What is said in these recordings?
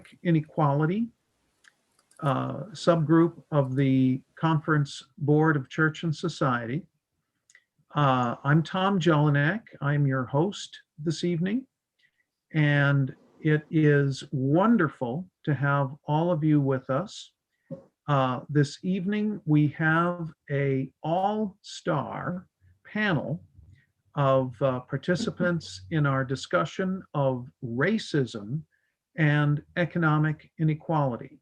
Economic Inequality subgroup of the Conference Board of Church and Society. I'm Tom Jelinek. I'm your host this evening, and it is wonderful to have all of you with us. This evening, we have an all-star panel of participants in our discussion of racism and economic inequality.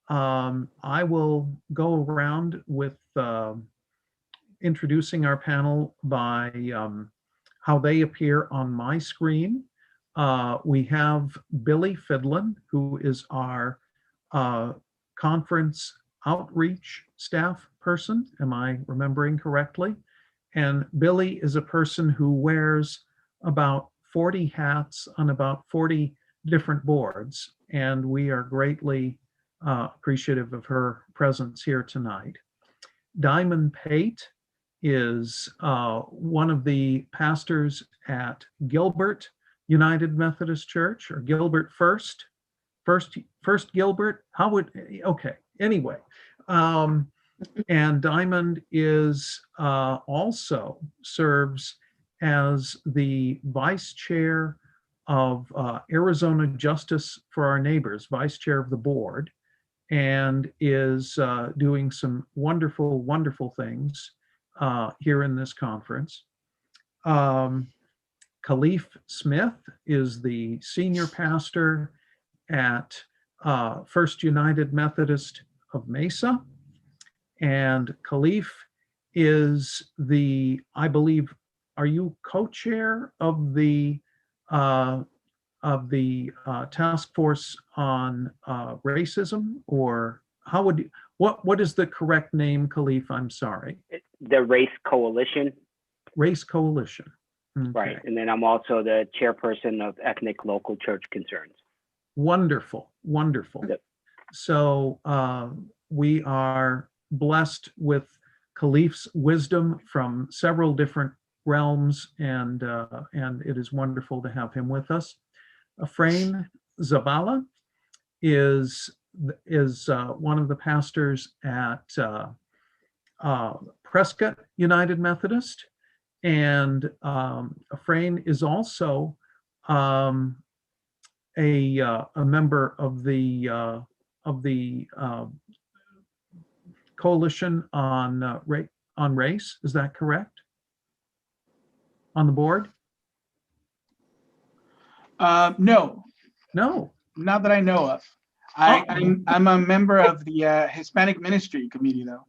I will go around with introducing our panel by how they appear on my screen. We have Billy Fidlin, who is our conference outreach staff person. Am I remembering correctly? And Billy is a person who wears about 40 hats on about 40 different boards, and we are greatly appreciative of her presence here tonight. Diamond Pate is one of the pastors at Gilbert United Methodist Church, or Gilbert First Gilbert. How would, okay, anyway. And Diamond is also serves as the vice chair of Arizona Justice for Our Neighbors, vice chair of the board, and is doing some wonderful, wonderful things here in this conference. Khalif Smith is the senior pastor at First United Methodist of Mesa. And Khalif is the, I believe, are you co-chair of the task force on racism, or how would you, what is the correct name, Khalif? I'm sorry. The Race Coalition. Race Coalition. Okay. Right, and then I'm also the chairperson of Ethnic Local Church Concerns. Wonderful, wonderful. Yep. So we are blessed with Khalif's wisdom from several different realms, and it is wonderful to have him with us. Efrain Zabala is one of the pastors at Prescott United Methodist, and Efrain is also a member of the coalition on race. Is that correct? On the board? No, not that I know of. I'm a member of the Hispanic Ministry Committee, though.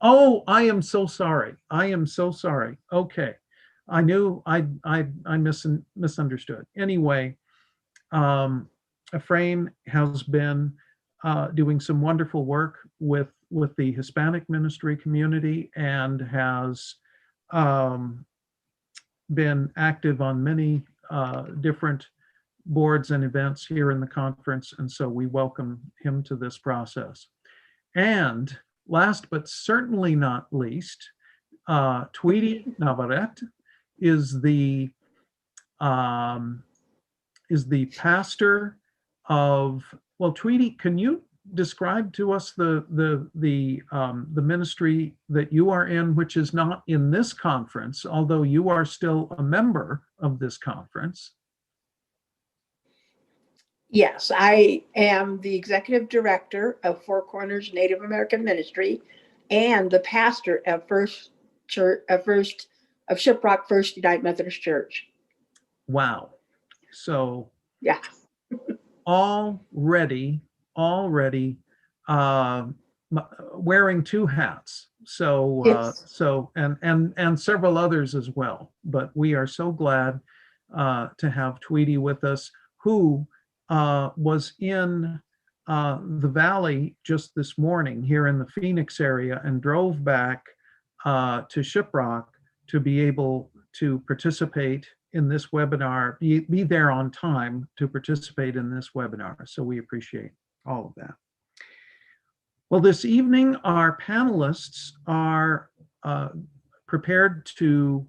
Oh, I am so sorry. I am so sorry. Okay, I knew I misunderstood. Anyway, Efrain has been doing some wonderful work with the Hispanic ministry community, and has been active on many different boards and events here in the conference, and so we welcome him to this process. And last but certainly not least, Tweety Navarrete is the pastor of, well, Tweety, can you describe to us the ministry that you are in, which is not in this conference, although you are still a member of this conference? Yes, I am the executive director of Four Corners Native American Ministry and the pastor of Shiprock First United Methodist Church. Wow. So yeah, already wearing two hats. So yes. And several others as well. But we are so glad to have Tweety with us, who was in the Valley just this morning here in the Phoenix area, and drove back to Shiprock to be able to participate in this webinar, be there on time to participate in this webinar. So we appreciate all of that. Well, this evening, our panelists are prepared to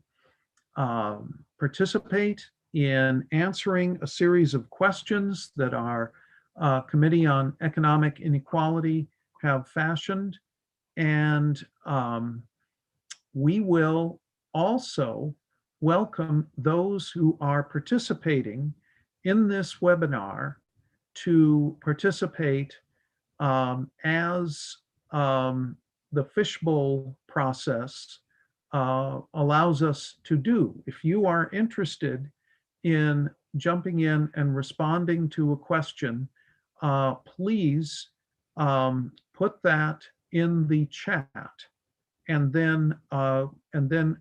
participate in answering a series of questions that are Committee on Economic Inequality have fashioned. And we will also welcome those who are participating in this webinar to participate as the fishbowl process allows us to do. If you are interested in jumping in and responding to a question, please put that in the chat, and then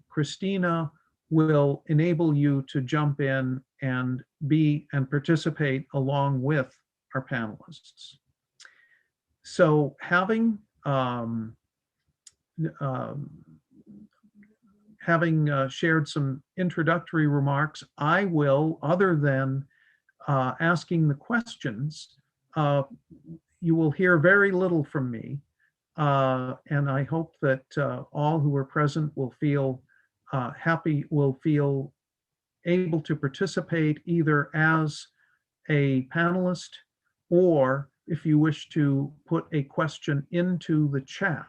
Christina will enable you to jump in and participate along with our panelists. So having shared some introductory remarks, I will, other than asking the questions, you will hear very little from me. And I hope that all who are present will feel will feel able to participate either as a panelist, or if you wish to put a question into the chat,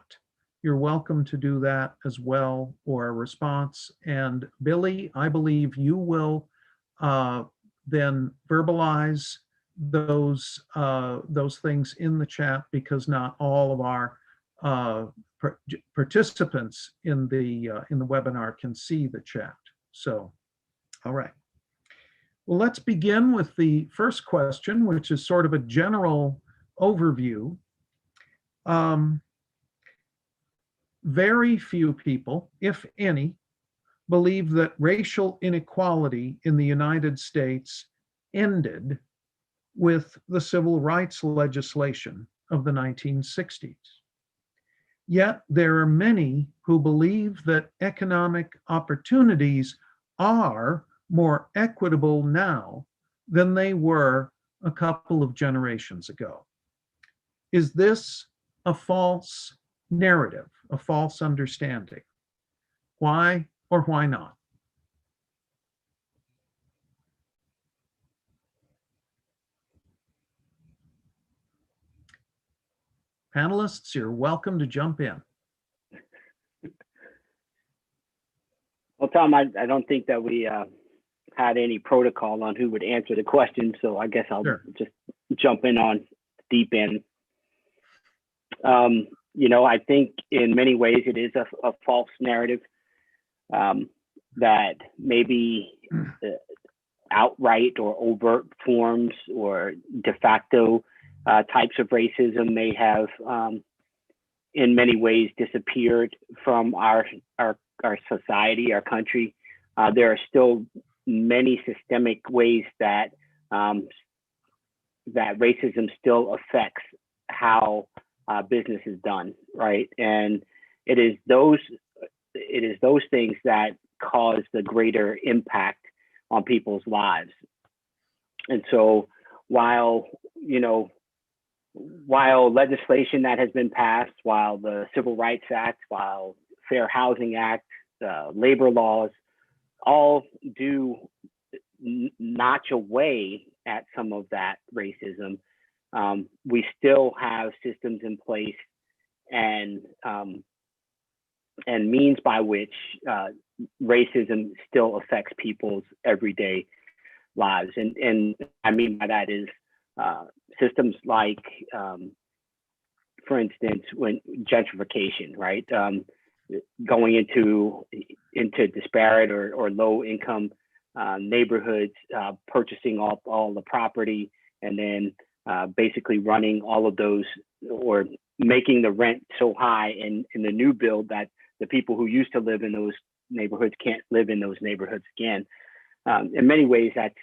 you're welcome to do that as well, or a response. And Billy, I believe you will then verbalize those things in the chat, because not all of our participants in the webinar can see the chat. So, all right. Well, let's begin with the first question, which is sort of a general overview. Very few people, if any, believe that racial inequality in the United States ended with the civil rights legislation of the 1960s. Yet there are many who believe that economic opportunities are more equitable now than they were a couple of generations ago. Is this a false narrative, a false understanding? Why or why not? Panelists, you're welcome to jump in. Well, Tom, I don't think that we had any protocol on who would answer the question, so I guess I'll just jump in on deep end. You know, I think in many ways it is a false narrative that maybe outright or overt forms or de facto types of racism may have in many ways disappeared from our society, our country. There are still many systemic ways that that racism still affects how business is done, right? And it is those things that cause the greater impact on people's lives. And so while legislation that has been passed, while the Civil Rights Act, while Fair Housing Act, labor laws, all do notch away at some of that racism, we still have systems in place and means by which racism still affects people's everyday lives. And I mean by that is systems like, for instance, when gentrification, right? Going into disparate or low income neighborhoods, purchasing all the property, and then basically running all of those, or making the rent so high in the new build that the people who used to live in those neighborhoods can't live in those neighborhoods again. In many ways, that's,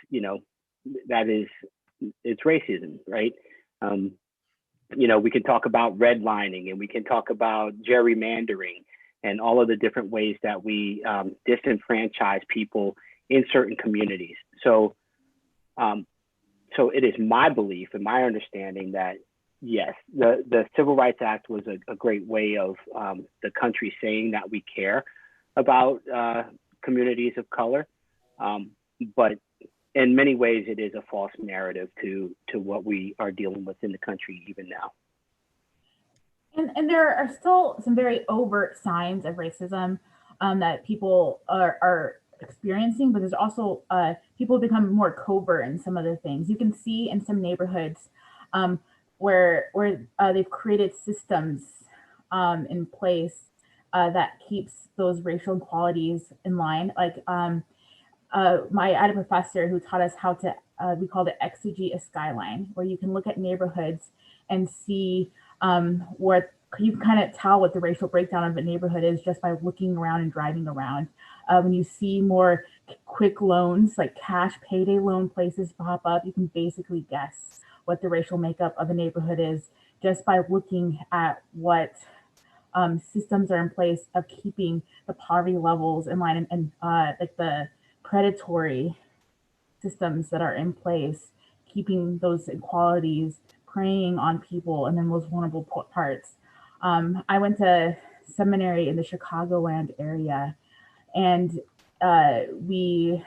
it's racism, right? We can talk about redlining, and we can talk about gerrymandering, and all of the different ways that we disenfranchise people in certain communities. So it is my belief and my understanding that, yes, the Civil Rights Act was a great way of the country saying that we care about communities of color. But in many ways, it is a false narrative to what we are dealing with in the country even now. And there are still some very overt signs of racism that people are experiencing, but there's also people become more covert in some of the things. You can see in some neighborhoods where they've created systems in place that keeps those racial inequalities in line. Like I had a professor who taught us how to, we called it exegete a skyline, where you can look at neighborhoods and see where you can kind of tell what the racial breakdown of a neighborhood is just by looking around and driving around. When you see more quick loans, like cash payday loan places pop up, you can basically guess what the racial makeup of a neighborhood is just by looking at what systems are in place of keeping the poverty levels in line, and like the predatory systems that are in place, keeping those inequalities, preying on people and then those vulnerable parts. I went to seminary in the Chicagoland area, and we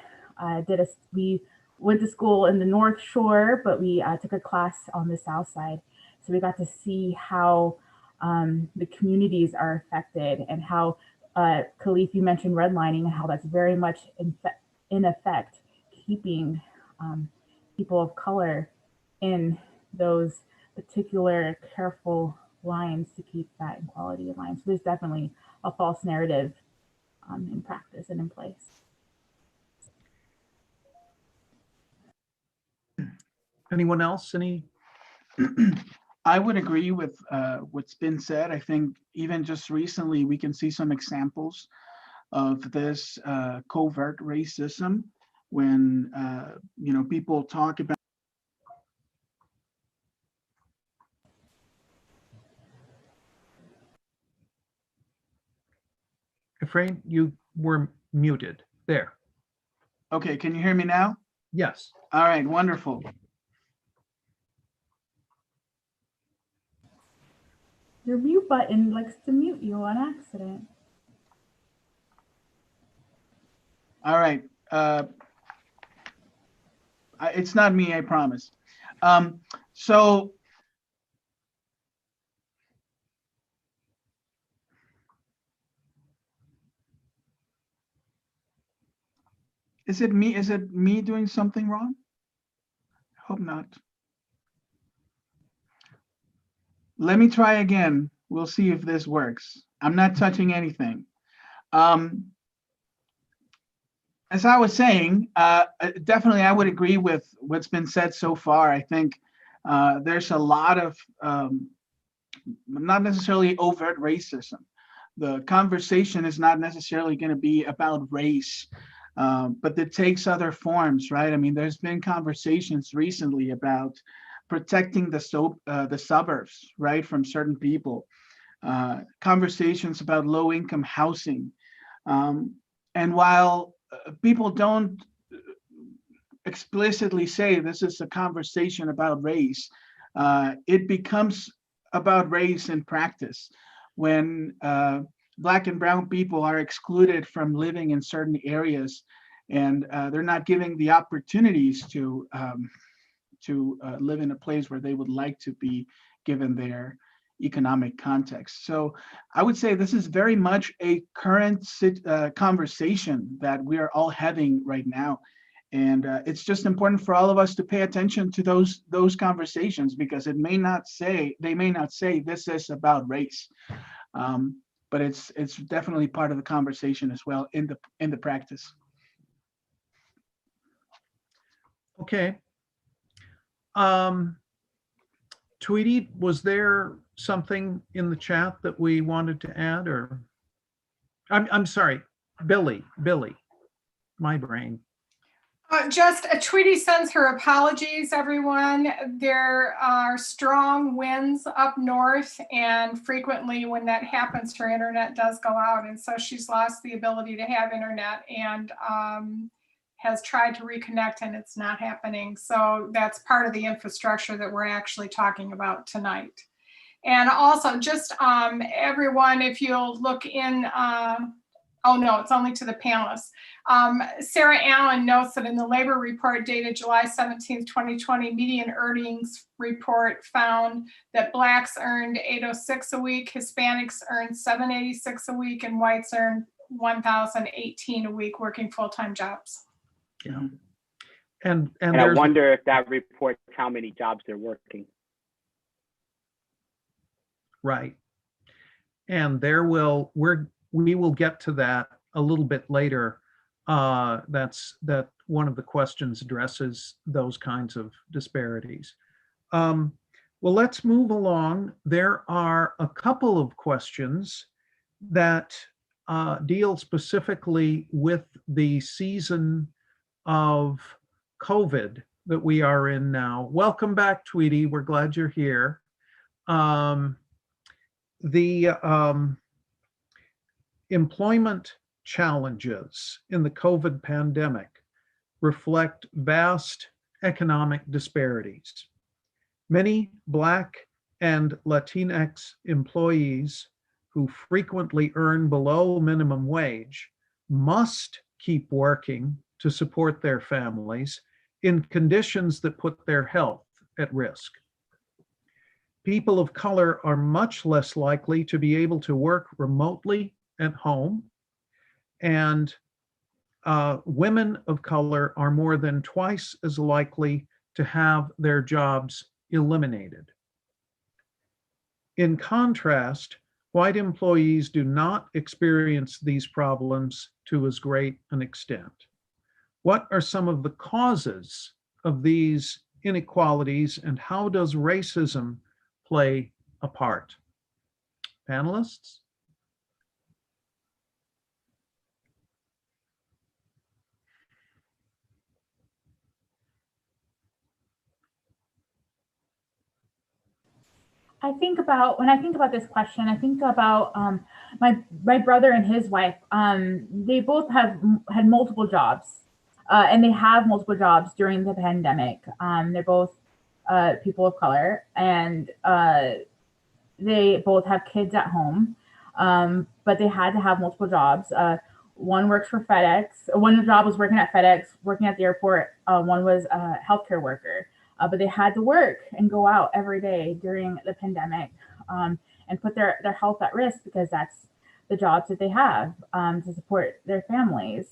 went to school in the North Shore, but we took a class on the South Side. So we got to see how the communities are affected, and how Khalif, you mentioned redlining, and how that's very much in effect keeping people of color in those particular careful lines to keep that equality in line. So there's definitely a false narrative in practice and in place. Anyone else? I would agree with what's been said. I think even just recently, we can see some examples of this covert racism when people talk about. Efrain, you were muted there. Okay, can you hear me now? Yes. All right, wonderful. Your mute button likes to mute you on accident. All right. It's not me, I promise. So is it me? Is it me doing something wrong? I hope not. Let me try again. We'll see if this works. I'm not touching anything. As I was saying, definitely I would agree with what's been said so far. I think there's a lot of not necessarily overt racism. The conversation is not necessarily going to be about race, but it takes other forms, right? I mean, there's been conversations recently about protecting the suburbs, right, from certain people. Conversations about low-income housing, and while people don't explicitly say this is a conversation about race, it becomes about race in practice when Black and brown people are excluded from living in certain areas, and they're not given the opportunities to live in a place where they would like to be given their economic context. So I would say this is very much a current conversation that we are all having right now. And it's just important for all of us to pay attention to those conversations, because they may not say this is about race, but it's definitely part of the conversation as well in the practice. Okay. Tweety, was there something in the chat that we wanted to add, or I'm sorry, Billy, my brain. Just Tweety sends her apologies, everyone. There are strong winds up north, and frequently when that happens, her internet does go out. And so she's lost the ability to have internet, and has tried to reconnect, and it's not happening. So that's part of the infrastructure that we're actually talking about tonight. And also just everyone, if you'll look in Oh, no, it's only to the panelists. Sarah Allen notes that in the labor report dated July 17th, 2020, median earnings report found that Blacks earned $806 a week, Hispanics earned $786 a week, and whites earned $1,018 a week working full-time jobs. Yeah. And I wonder if that reports how many jobs they're working. Right. And we will get to that a little bit later. That one of the questions addresses those kinds of disparities. Well, let's move along. There are a couple of questions that deal specifically with the season of COVID that we are in now. Welcome back, Tweety. We're glad you're here. The employment challenges in the COVID pandemic reflect vast economic disparities. Many Black and Latinx employees who frequently earn below minimum wage must keep working to support their families in conditions that put their health at risk. People of color are much less likely to be able to work remotely at home, and women of color are more than twice as likely to have their jobs eliminated. In contrast, white employees do not experience these problems to as great an extent. What are some of the causes of these inequalities, and how does racism play a part? Panelists? When I think about this question, I think about my brother and his wife. They both had multiple jobs, and they have multiple jobs during the pandemic. They're both people of color, and they both have kids at home, but they had to have multiple jobs. One works for FedEx. One job was working at FedEx, working at the airport. One was a healthcare worker. But they had to work and go out every day during the pandemic, and put their health at risk, because that's the jobs that they have to support their families.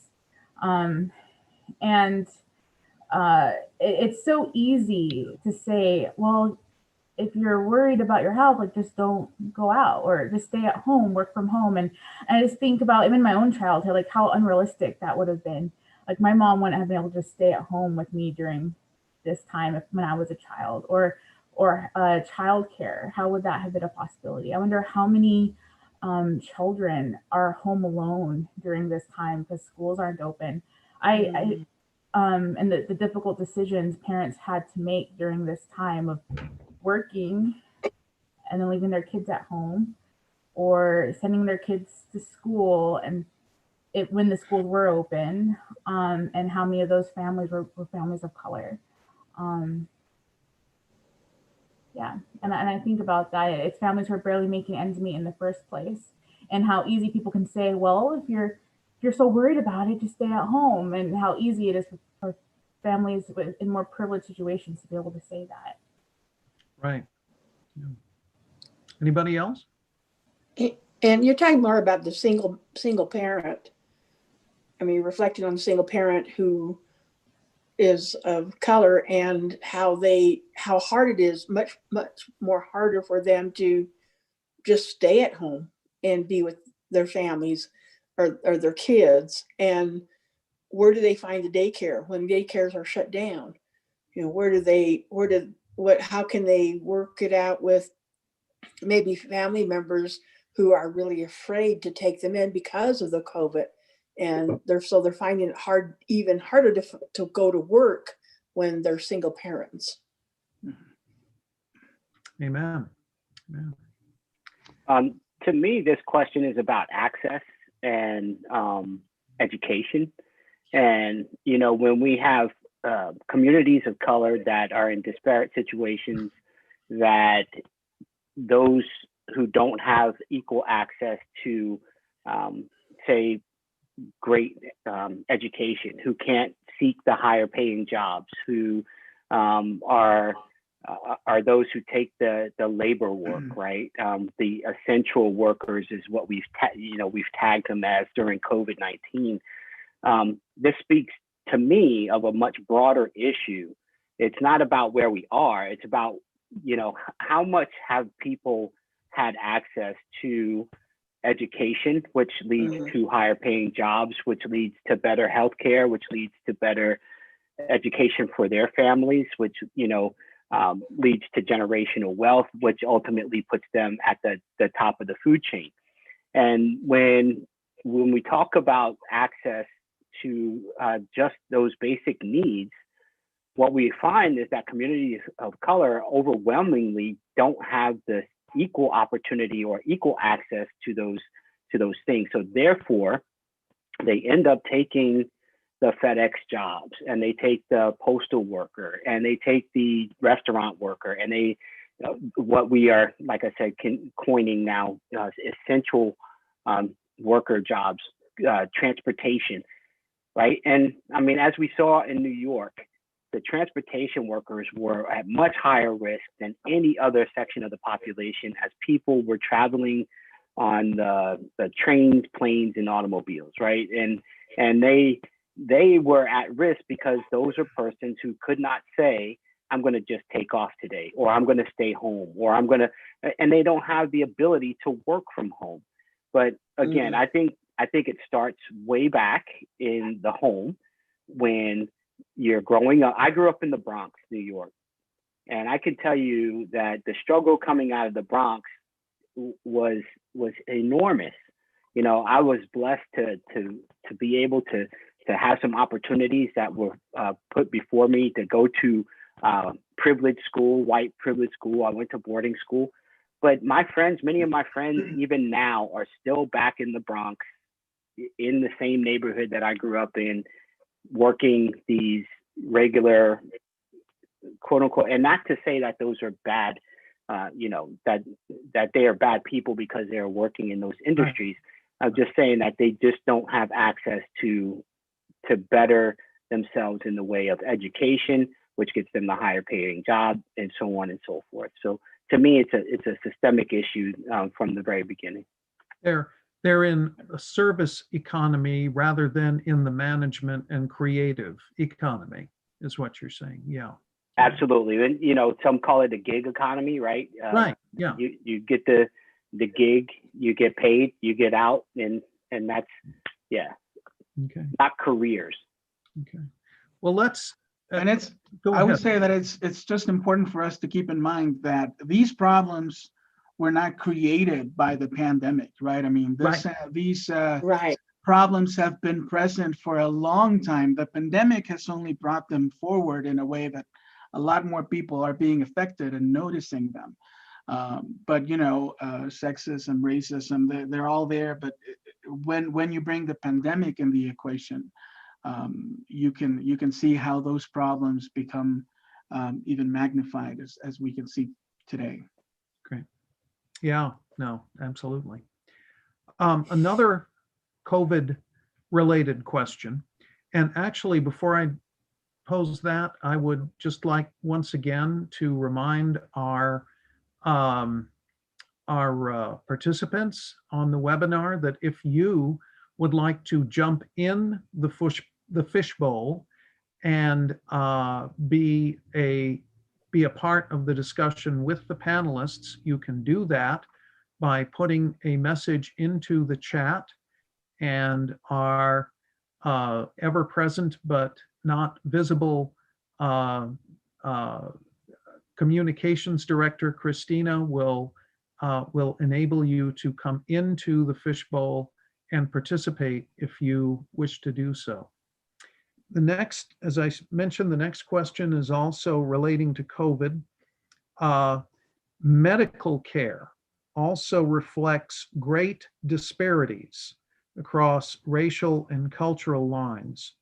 It's so easy to say, well, if you're worried about your health, like, just don't go out, or just stay at home, work from home. And I just think about even my own childhood, like how unrealistic that would have been. Like, my mom wouldn't have been able to just stay at home with me during this time when I was a child, or childcare. How would that have been a possibility? I wonder how many children are home alone during this time because schools aren't open. And the difficult decisions parents had to make during this time of working and then leaving their kids at home, or sending their kids to school and when the schools were open, and how many of those families were families of color. And I think about that. It's families who are barely making ends meet in the first place, and how easy people can say, well, if you're so worried about it, just stay at home, and how easy it is for families in more privileged situations to be able to say that. Right. Yeah. Anybody else? And you're talking more about the single parent. I mean, reflecting on the single parent who is of color, and how hard it is, much more harder for them to just stay at home and be with their families or their kids. And where do they find the daycare when daycares are shut down? You know, how can they work it out with maybe family members who are really afraid to take them in because of the COVID? And they're finding it even harder to go to work when they're single parents. Amen. Amen. To me, this question is about access and education. And, you know, when we have communities of color that are in disparate situations, that those who don't have equal access to, say, great education, who can't seek the higher paying jobs, who are those who take the labor work, right? The essential workers is what we've tagged them as during COVID-19. This speaks to me of a much broader issue. It's not about where we are. It's about, how much have people had access to education, which leads to higher paying jobs, which leads to better healthcare, which leads to better education for their families, which, leads to generational wealth, which ultimately puts them at the top of the food chain. And when we talk about access to just those basic needs, what we find is that communities of color overwhelmingly don't have the equal opportunity or equal access to those things. So therefore, they end up taking the FedEx jobs, and they take the postal worker, and they take the restaurant worker, and they what we are, like I said, coining now essential worker jobs, transportation, right? And I mean, as we saw in New York, the transportation workers were at much higher risk than any other section of the population, as people were traveling on the trains, planes, and automobiles, right? And they were at risk because those are persons who could not say, I'm going to just take off today, or I'm going to stay home, or and they don't have the ability to work from home. But again, I think it starts way back in the home when you're growing up. I grew up in the Bronx, New York, and I can tell you that the struggle coming out of the Bronx was enormous. I was blessed to be able to have some opportunities that were put before me to go to privileged school, white privileged school. I went to boarding school, but many of my friends, even now, are still back in the Bronx, in the same neighborhood that I grew up in, working these regular, quote unquote, and not to say that those are bad, that they are bad people because they're working in those industries. Right. I'm just saying that they just don't have access to better themselves in the way of education, which gets them the higher paying job, and so on and so forth. So to me, it's a systemic issue from the very beginning. They're in a service economy rather than in the management and creative economy, is what you're saying. Yeah. Absolutely. And, some call it the gig economy, right? Right. Yeah. You get the gig, you get paid, you get out, and that's, yeah. Okay. Not careers. Okay. Well, let's. And I would say that it's just important for us to keep in mind that these problems were not created by the pandemic, right? I mean, these problems have been present for a long time. The pandemic has only brought them forward in a way that a lot more people are being affected and noticing them. But sexism, racism, they're all there. But when you bring the pandemic in the equation, you can see how those problems become even magnified, as we can see today. Great. Yeah, no, absolutely. Another COVID-related question, and actually, before I pose that, I would just like once again to remind our participants on the webinar that if you would like to jump in the fishbowl and be a part of the discussion with the panelists, you can do that by putting a message into the chat, and our ever-present but not visible communications director, Christina, will enable you to come into the fishbowl and participate if you wish to do so. The next, as I mentioned, the next question is also relating to COVID. Medical care also reflects great disparities across racial and cultural lines.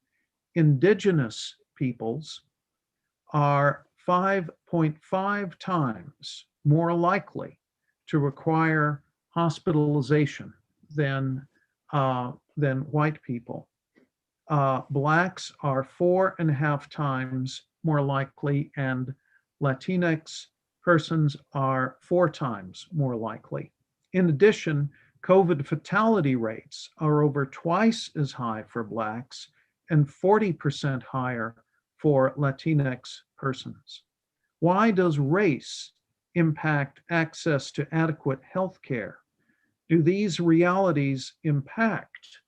Indigenous peoples are 5.5 times more likely to require hospitalization than than white people. Blacks are 4.5 times more likely, and Latinx persons are 4 times more likely. In addition, COVID fatality rates are over twice as high for Blacks and 40% higher for Latinx persons. Why does race impact access to adequate health care? Do these realities impact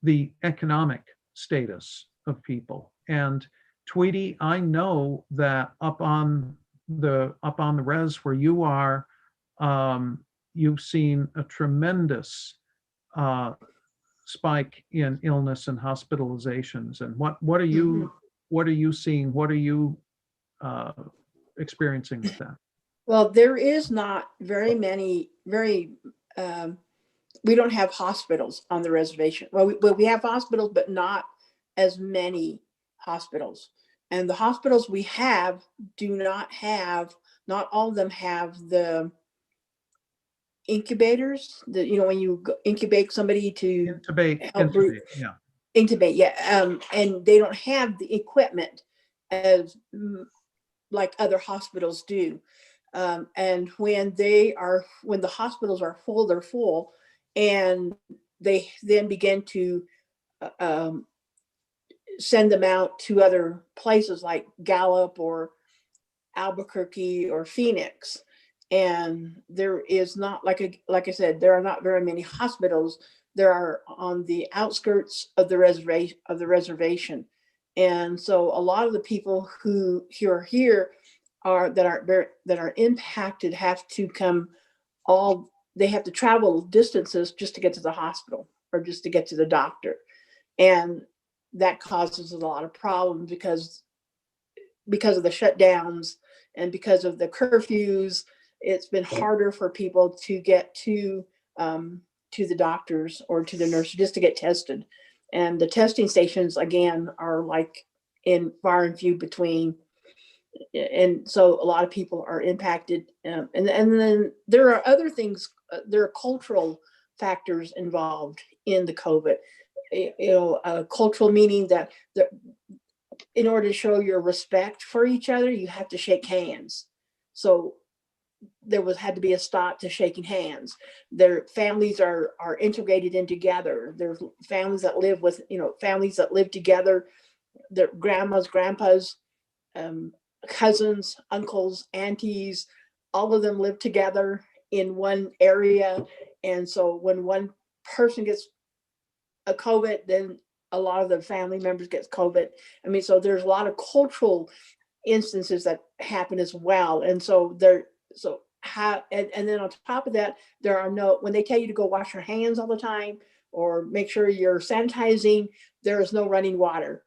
the economic status of people? And Tweety, I know that up on the res where you are, you've seen a tremendous uh, spike in illness and hospitalizations. And what are Mhm. you seeing? What are you uh, experiencing with that? Well, there is not um, we don't have hospitals on the reservation. Well, we have hospitals, but not as many hospitals. And the hospitals we have do not have, not all of them have the incubators, when you incubate somebody to help breathe. Intubate, yeah. Intubate, yeah. And they don't have the equipment as like other hospitals do. And when the hospitals are full, they're full, and they then begin to um, send them out to other places like Gallup or Albuquerque or Phoenix. And there is not, like I said, there are not very many hospitals. There are on the outskirts of the reservation. And so a lot of the people who are here that are impacted have to come they have to travel distances just to get to the hospital or just to get to the doctor. And that causes a lot of problems because of the shutdowns and because of the curfews. It's been harder for people to get to the doctors or to the nurse just to get tested. And the testing stations, again, are like far and few between. And so a lot of people are impacted. And then there are other things, there are cultural factors involved in the COVID. Cultural meaning that in order to show your respect for each other, you have to shake hands. So had to be a stop to shaking hands. Their families are integrated in together. There's families that live together. Their grandmas, grandpas, cousins, uncles, aunties, all of them live together in one area. And so when one person gets a COVID, then a lot of the family members gets COVID. I mean, so there's a lot of cultural instances that happen as well. And so and then on top of that, when they tell you to go wash your hands all the time or make sure you're sanitizing, there is no running water.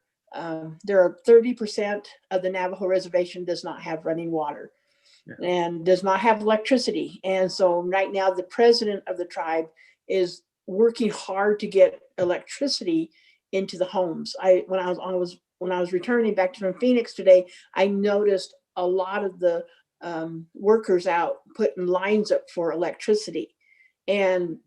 There are 30% of the Navajo reservation does not have running water. Yeah. And does not have electricity. And so right now the president of the tribe is working hard to get electricity into the homes. When I was returning back from Phoenix today, I noticed a lot of the workers out putting lines up for electricity. And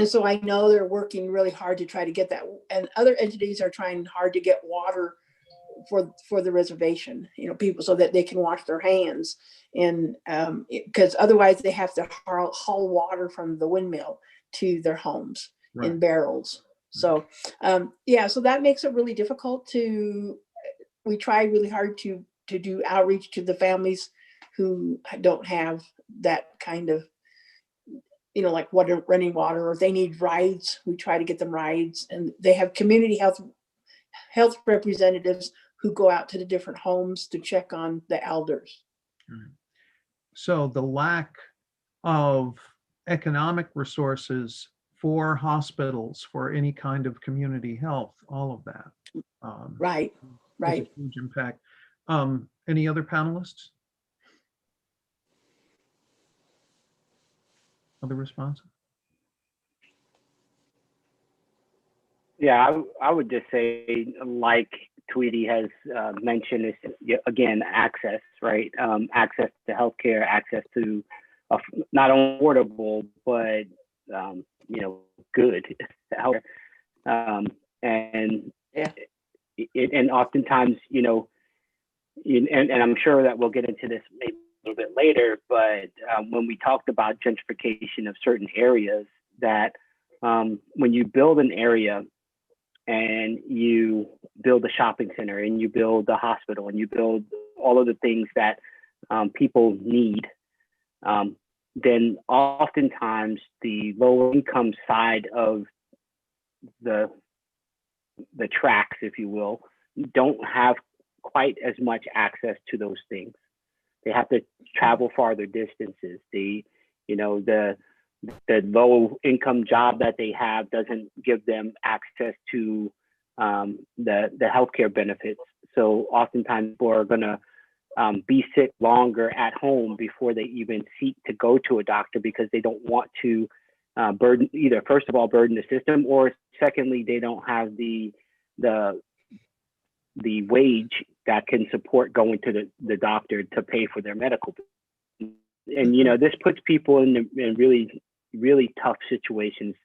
so I know they're working really hard to try to get that. And other entities are trying hard to get water for the reservation, people, so that they can wash their hands. And because otherwise they have to haul water from the windmill to their homes. Right. In barrels. So so that makes it really difficult we try really hard to do outreach to the families who don't have that kind of, like running water, or if they need rides, we try to get them rides. And they have community health representatives who go out to the different homes to check on the elders. So the lack of economic resources for hospitals, for any kind of community health, all of that. Right. Is a huge impact. Any other panelists? Other responses? Yeah, I would just say, like Tweety has mentioned, is again access, right? Access to healthcare, access to not only affordable but good health. And Yeah. and oftentimes, and I'm sure that we'll get into this maybe a little bit later, but when we talked about gentrification of certain areas, that when you build an area and you build a shopping center and you build a hospital and you build all of the things that people need, then oftentimes the low income side of the tracks, if you will, don't have quite as much access to those things. They have to travel farther distances. The low income job that they have doesn't give them access to the healthcare benefits. So oftentimes people are going to be sick longer at home before they even seek to go to a doctor, because they don't want to burden, either first of all, burden the system, or secondly, they don't have the wage that can support going to the doctor to pay for their medical bills. And this puts people in really, really tough situations,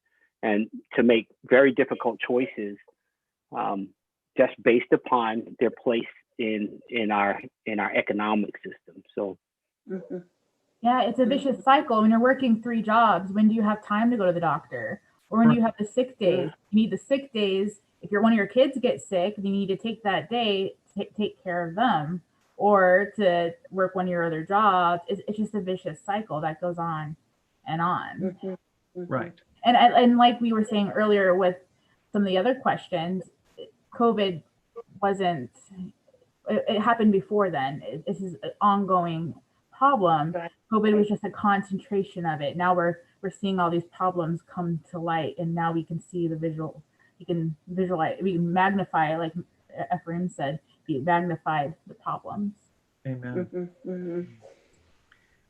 and to make very difficult choices just based upon their place in our economic system. So Yeah, it's a vicious cycle. When you're working 3 jobs, when do you have time to go to the doctor? Or when do you have the sick days? You need the sick days. If one of your kids gets sick, you need to take that day to take care of them, or to work one of your other jobs. It's just a vicious cycle that goes on and on. Right. And like we were saying earlier with some of the other questions, COVID wasn't, it happened before then. This is an ongoing problem. Right. COVID was just a concentration of it. Now we're seeing all these problems come to light, and now we can see the visual. We can visualize. We can magnify, like Ephraim said, we magnified the problems. Amen.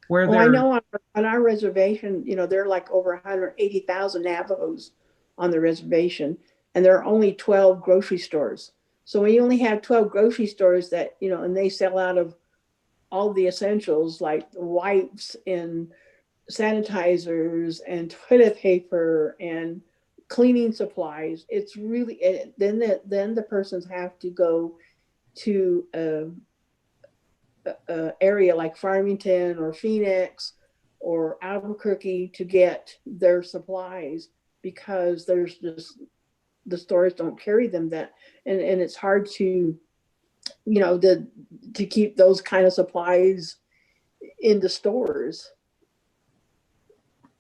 I know on our reservation, there are like over 180,000 Navajos on the reservation, and there are only 12 grocery stores. So when you only have 12 grocery stores that, and they sell out of all the essentials like wipes and sanitizers and toilet paper and cleaning supplies, it's really, then the persons have to go to a area like Farmington or Phoenix or Albuquerque to get their supplies, because there's just, the stores don't carry them, that, and it's hard to, to keep those kind of supplies in the stores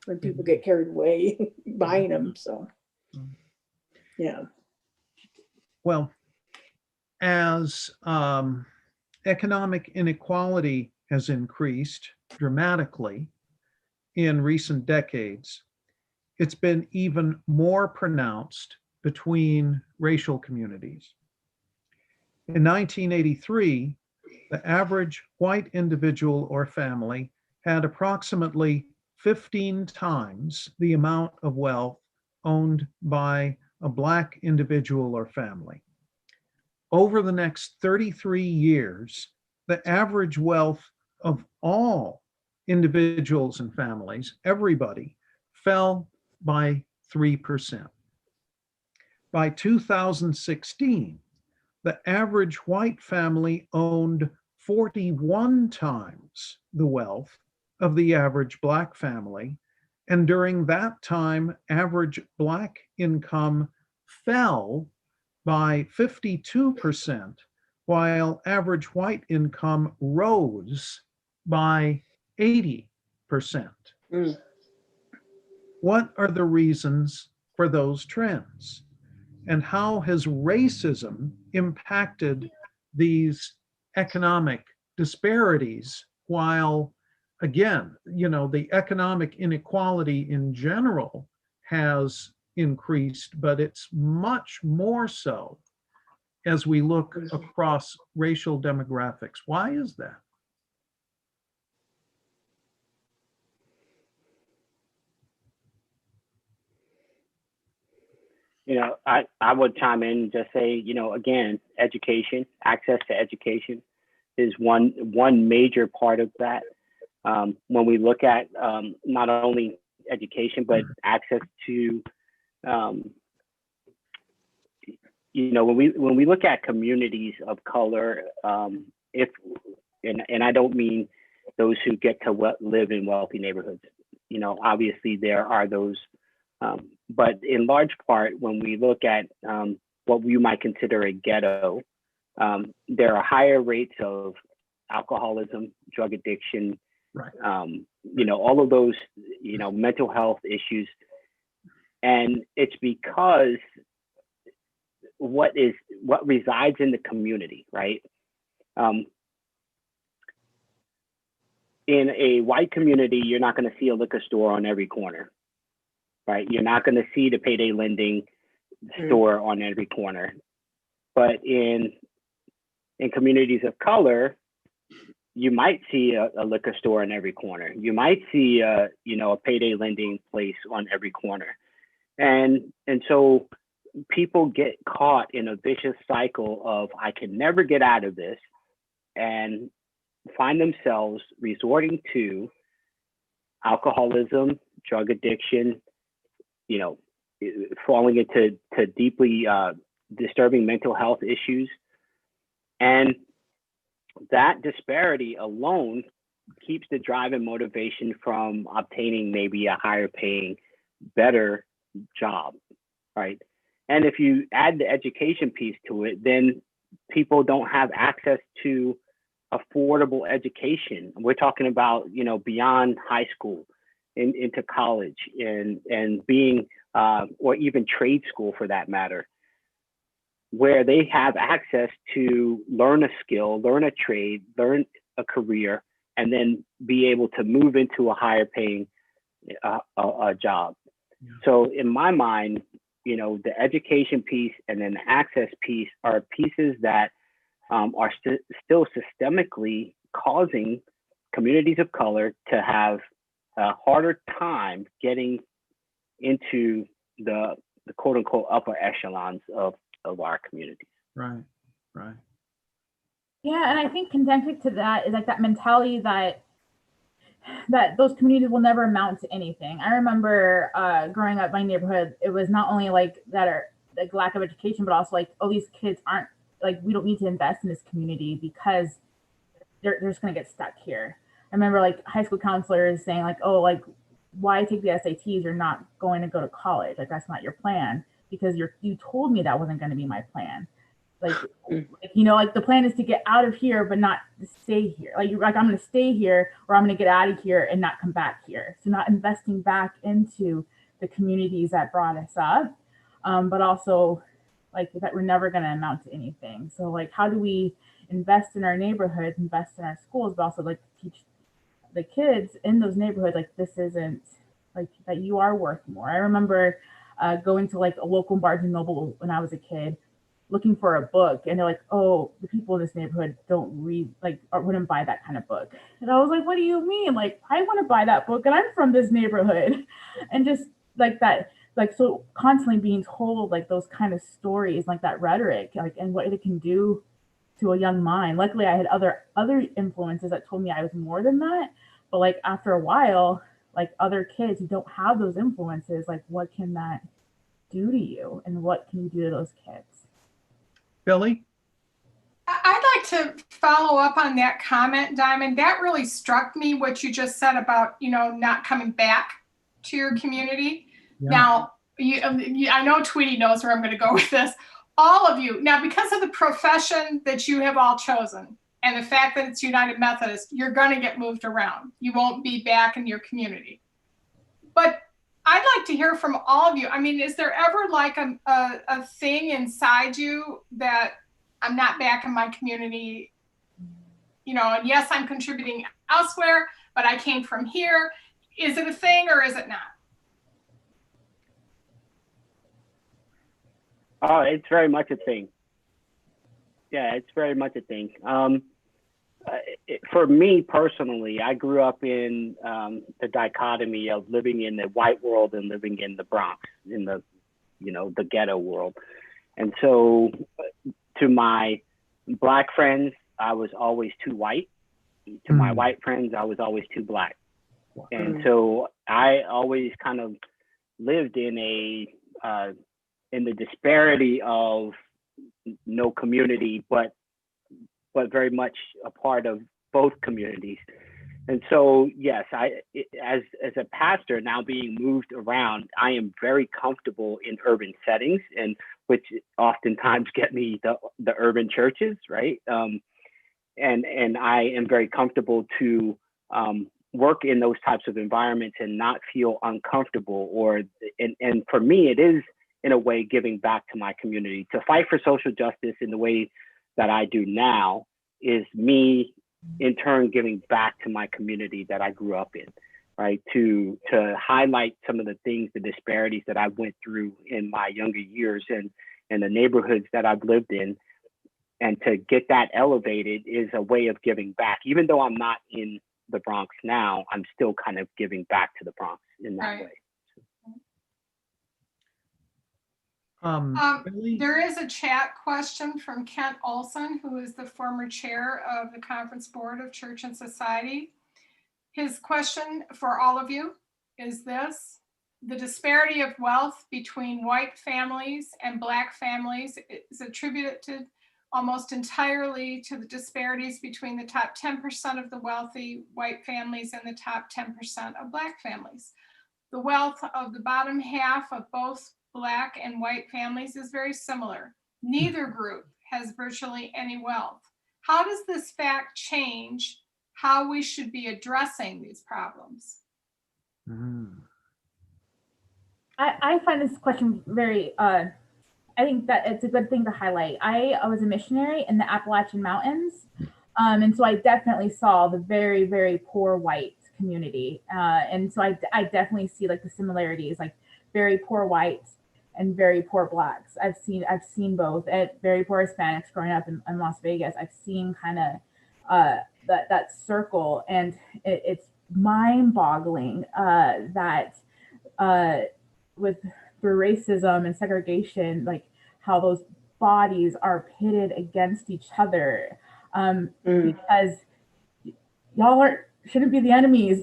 when people get carried away buying them. So, yeah. Well, as economic inequality has increased dramatically in recent decades, it's been even more pronounced between racial communities. In 1983, the average white individual or family had approximately 15 times the amount of wealth owned by a Black individual or family. Over the next 33 years, the average wealth of all individuals and families, everybody, fell by 3%. By 2016, the average white family owned 41 times the wealth of the average Black family. And during that time, average Black income fell by 52%, while average white income rose by 80%. What are the reasons for those trends? And how has racism impacted these economic disparities, while, again, the economic inequality in general has increased, but it's much more so as we look across racial demographics. Why is that? I would chime in and just say, again, education, access to education is one major part of that. When we look at not only education, but access to, when we look at communities of color, and I don't mean those who get to live in wealthy neighborhoods. Obviously there are those, but in large part, when we look at what you might consider a ghetto, there are higher rates of alcoholism, drug addiction, Right. all of those, mental health issues. And it's because what resides in the community, right? In a white community, you're not going to see a liquor store on every corner, right? You're not going to see the payday lending store on every corner. But in communities of color, you might see a liquor store in every corner. You might see a payday lending place on every corner. And so people get caught in a vicious cycle of, I can never get out of this, and find themselves resorting to alcoholism, drug addiction, falling into deeply disturbing mental health issues. And that disparity alone keeps the drive and motivation from obtaining maybe a higher paying, better job, right? And if you add the education piece to it, then people don't have access to affordable education. We're talking about, beyond high school into college and being, or even trade school for that matter, where they have access to learn a skill, learn a trade, learn a career, and then be able to move into a higher paying a job. Yeah. So in my mind, the education piece and then the access piece are pieces that are still systemically causing communities of color to have a harder time getting into the quote unquote upper echelons of our communities. Right. Yeah, and I think connected to that is like that mentality that those communities will never amount to anything. I remember growing up in my neighborhood, it was not only like that are like lack of education, but also like, oh, these kids aren't, like, we don't need to invest in this community because they're just going to get stuck here. I remember like high school counselors saying like, oh, like, why take the SATs? You're not going to go to college. Like, that's not your plan, because you told me that wasn't going to be my plan. Like, like the plan is to get out of here, but not to stay here. Like, I'm going to stay here, or I'm going to get out of here and not come back here. So not investing back into the communities that brought us up, but also like that we're never going to amount to anything. So like, how do we invest in our neighborhoods, invest in our schools, but also like teach the kids in those neighborhoods, like, this isn't like that you are worth more. I remember going to like a local Barnes and Noble when I was a kid, looking for a book, and they're like, oh, the people in this neighborhood don't read, like, or wouldn't buy that kind of book. And I was like, what do you mean? Like, I want to buy that book and I'm from this neighborhood. And just like that, like, so constantly being told like those kind of stories, like that rhetoric, like, and what it can do to a young mind. Luckily I had other influences that told me I was more than that. But like after a while, like other kids who don't have those influences, like, what can that do to you, and what can you do to those kids? Billy? I'd like to follow up on that comment, Diamond. That really struck me, what you just said about, not coming back to your community. Yeah. Now, I know Tweety knows where I'm going to go with this. All of you, now, because of the profession that you have all chosen and the fact that it's United Methodist, you're going to get moved around. You won't be back in your community. But I'd like to hear from all of you. I mean, is there ever like a thing inside you that I'm not back in my community, and yes, I'm contributing elsewhere, but I came from here? Is it a thing or is it not? Oh, it's very much a thing. Yeah, it's very much a thing. For me personally, I grew up in the dichotomy of living in the white world and living in the Bronx, in the, the ghetto world. And so to my Black friends, I was always too white. To my white friends, I was always too Black. And so I always kind of lived in the disparity of no community, but very much a part of both communities. And so, yes, as a pastor now being moved around, I am very comfortable in urban settings, and which oftentimes get me the urban churches, right? And I am very comfortable to work in those types of environments and not feel uncomfortable. And for me, it is in a way giving back to my community. To fight for social justice in the way that I do now is me in turn giving back to my community that I grew up in, right? To highlight some of the things, the disparities that I went through in my younger years and the neighborhoods that I've lived in, and to get that elevated is a way of giving back. Even though I'm not in the Bronx now, I'm still kind of giving back to the Bronx in that way. Billy? There is a chat question from Kent Olson, who is the former chair of the Conference Board of Church and Society. His question for all of you is this: the disparity of wealth between white families and Black families is attributed almost entirely to the disparities between the top 10% of the wealthy white families and the top 10% of Black families. The wealth of the bottom half of both Black and white families is very similar. Neither group has virtually any wealth. How does this fact change how we should be addressing these problems? I find this question very, I think that it's a good thing to highlight. I was a missionary in the Appalachian Mountains. And so I definitely saw the very, very poor white community. And so I definitely see like the similarities, like very poor whites and very poor Blacks. I've seen both. At very poor Hispanics growing up in Las Vegas. I've seen kind of that circle, and it's mind-boggling that with through racism and segregation, like how those bodies are pitted against each other, because y'all shouldn't be the enemies.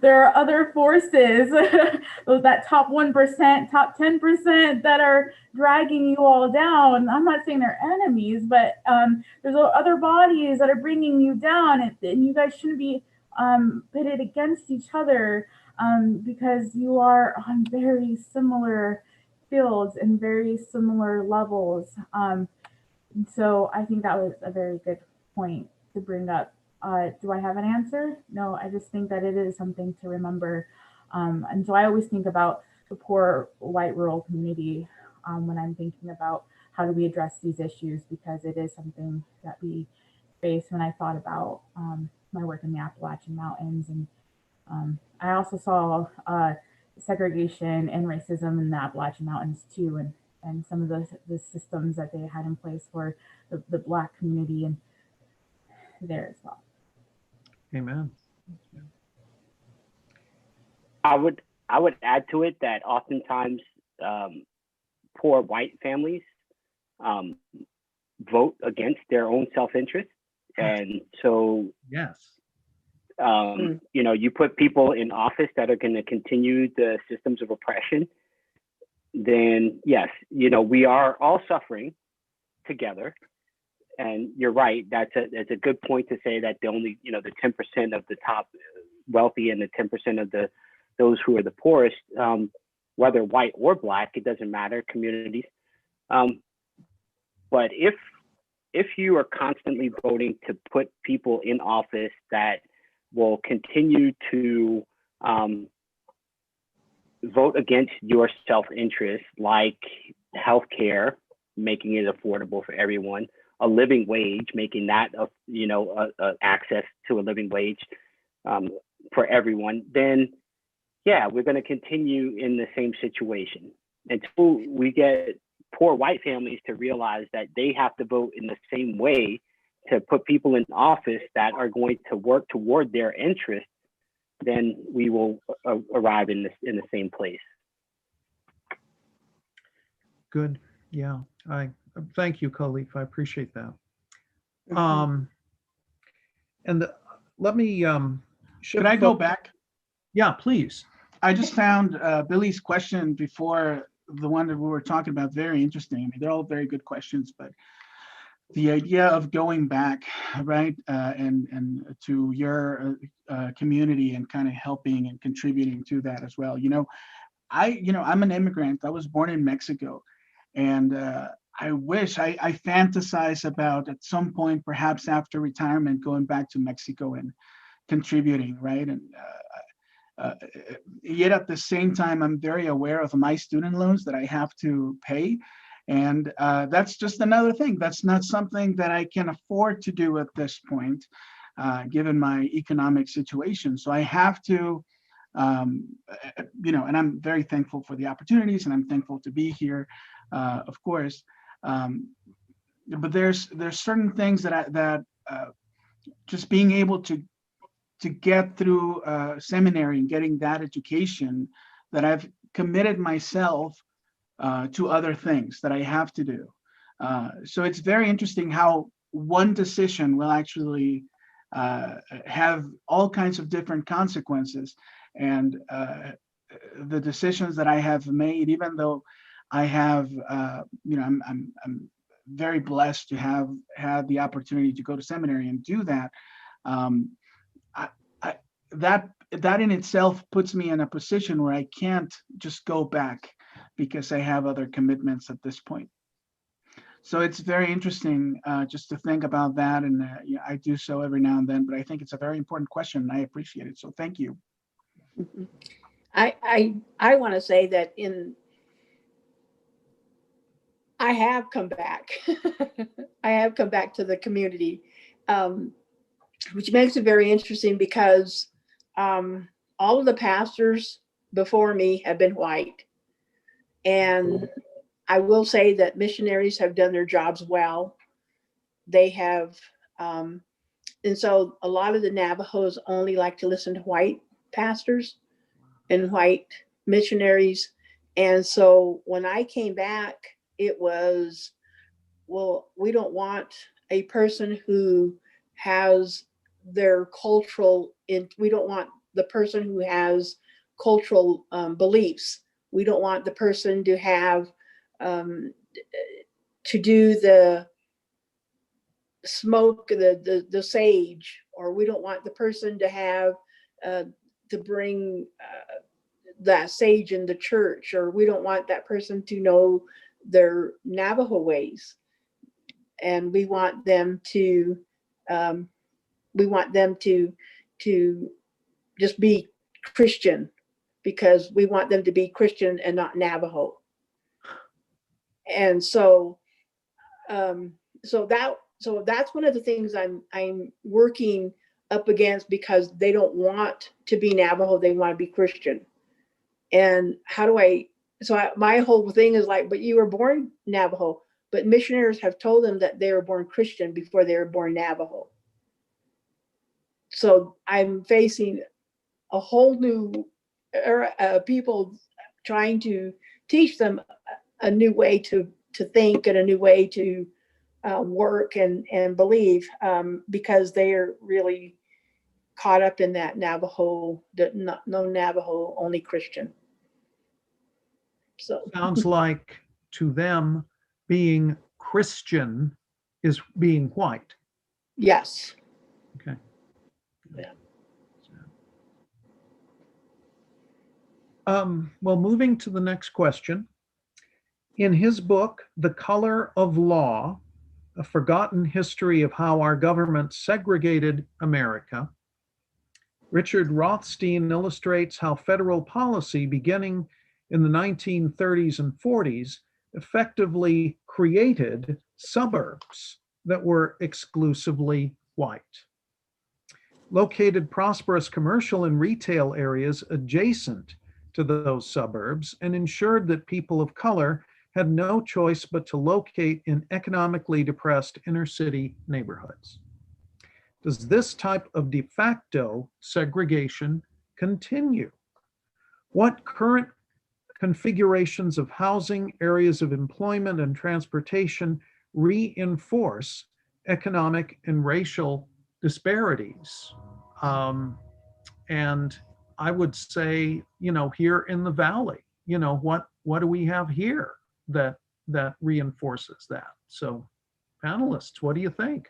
There are other forces, that top 1%, top 10% that are dragging you all down. I'm not saying they're enemies, but there's other bodies that are bringing you down, and you guys shouldn't be pitted against each other, because you are on very similar fields and very similar levels. So I think that was a very good point to bring up. Do I have an answer? No, I just think that it is something to remember. And so I always think about the poor white rural community when I'm thinking about how do we address these issues, because it is something that we face when I thought about my work in the Appalachian Mountains. And I also saw segregation and racism in the Appalachian Mountains too, and some of the systems that they had in place for the Black community and there as well. Amen. I would add to it that oftentimes poor white families vote against their own self-interest, and so yes, you know, you put people in office that are going to continue the systems of oppression, then yes, you know, we are all suffering together. And you're right. That's a good point to say that the only, you know, the 10% of the top wealthy and the 10% of those who are the poorest, whether white or Black, it doesn't matter, communities. But if you are constantly voting to put people in office that will continue to vote against your self-interest, like healthcare, making it affordable for everyone, a living wage, making that access to a living wage for everyone, then yeah, we're going to continue in the same situation until we get poor white families to realize that they have to vote in the same way to put people in office that are going to work toward their interests. Then we will arrive in the same place. good. Yeah, I thank you, Khalif. I appreciate that. And let me Could I go back? Yeah, please. I just found Billy's question before the one that we were talking about very interesting. I mean, they're all very good questions, but the idea of going back, right, and to your community and kind of helping and contributing to that as well. I'm an immigrant. I was born in Mexico, and I wish I fantasize about at some point, perhaps after retirement, going back to Mexico and contributing, right? And yet at the same time, I'm very aware of my student loans that I have to pay. And that's just another thing. That's not something that I can afford to do at this point, given my economic situation. So I have to, and I'm very thankful for the opportunities, and I'm thankful to be here, of course. But there's certain things that just being able to get through seminary and getting that education, that I've committed myself to other things that I have to do. So it's very interesting how one decision will actually have all kinds of different consequences. And the decisions that I have made, even though I have, I'm very blessed to have had the opportunity to go to seminary and do that. That in itself puts me in a position where I can't just go back because I have other commitments at this point. So it's very interesting just to think about that, and I do so every now and then. But I think it's a very important question, and I appreciate it. So thank you. I want to say that I have come back. I have come back to the community, which makes it very interesting because all of the pastors before me have been white. And I will say that missionaries have done their jobs well. They have, and so a lot of the Navajos only like to listen to white pastors and white missionaries. And so when I came back, it was, well, we don't want a person who has their cultural, we don't want the person who has cultural beliefs. We don't want the person to have, to do the smoke, the sage, or we don't want the person to have, to bring that sage in the church, or we don't want that person to know their Navajo ways. And we want them to, just be Christian, because we want them to be Christian and not Navajo. And so, so that's one of the things I'm working up against, because they don't want to be Navajo, they want to be Christian. And how do my whole thing is like, but you were born Navajo, but missionaries have told them that they were born Christian before they were born Navajo. So I'm facing a whole new era of people trying to teach them a new way to think and a new way to work and believe, because they are really caught up in that Navajo, no Navajo, only Christian. So sounds like to them being Christian is being white. yes. Okay. Yeah. Well, moving to the next question. In his book, The Color of Law, A Forgotten History of How Our Government Segregated America, Richard Rothstein illustrates how federal policy beginning in the 1930s and 40s effectively created suburbs that were exclusively white. Located prosperous commercial and retail areas adjacent to those suburbs and ensured that people of color had no choice but to locate in economically depressed inner city neighborhoods. Does this type of de facto segregation continue? What current configurations of housing, areas of employment, and transportation reinforce economic and racial disparities? And I would say, here in the valley, what do we have here that reinforces that? So, panelists, what do you think?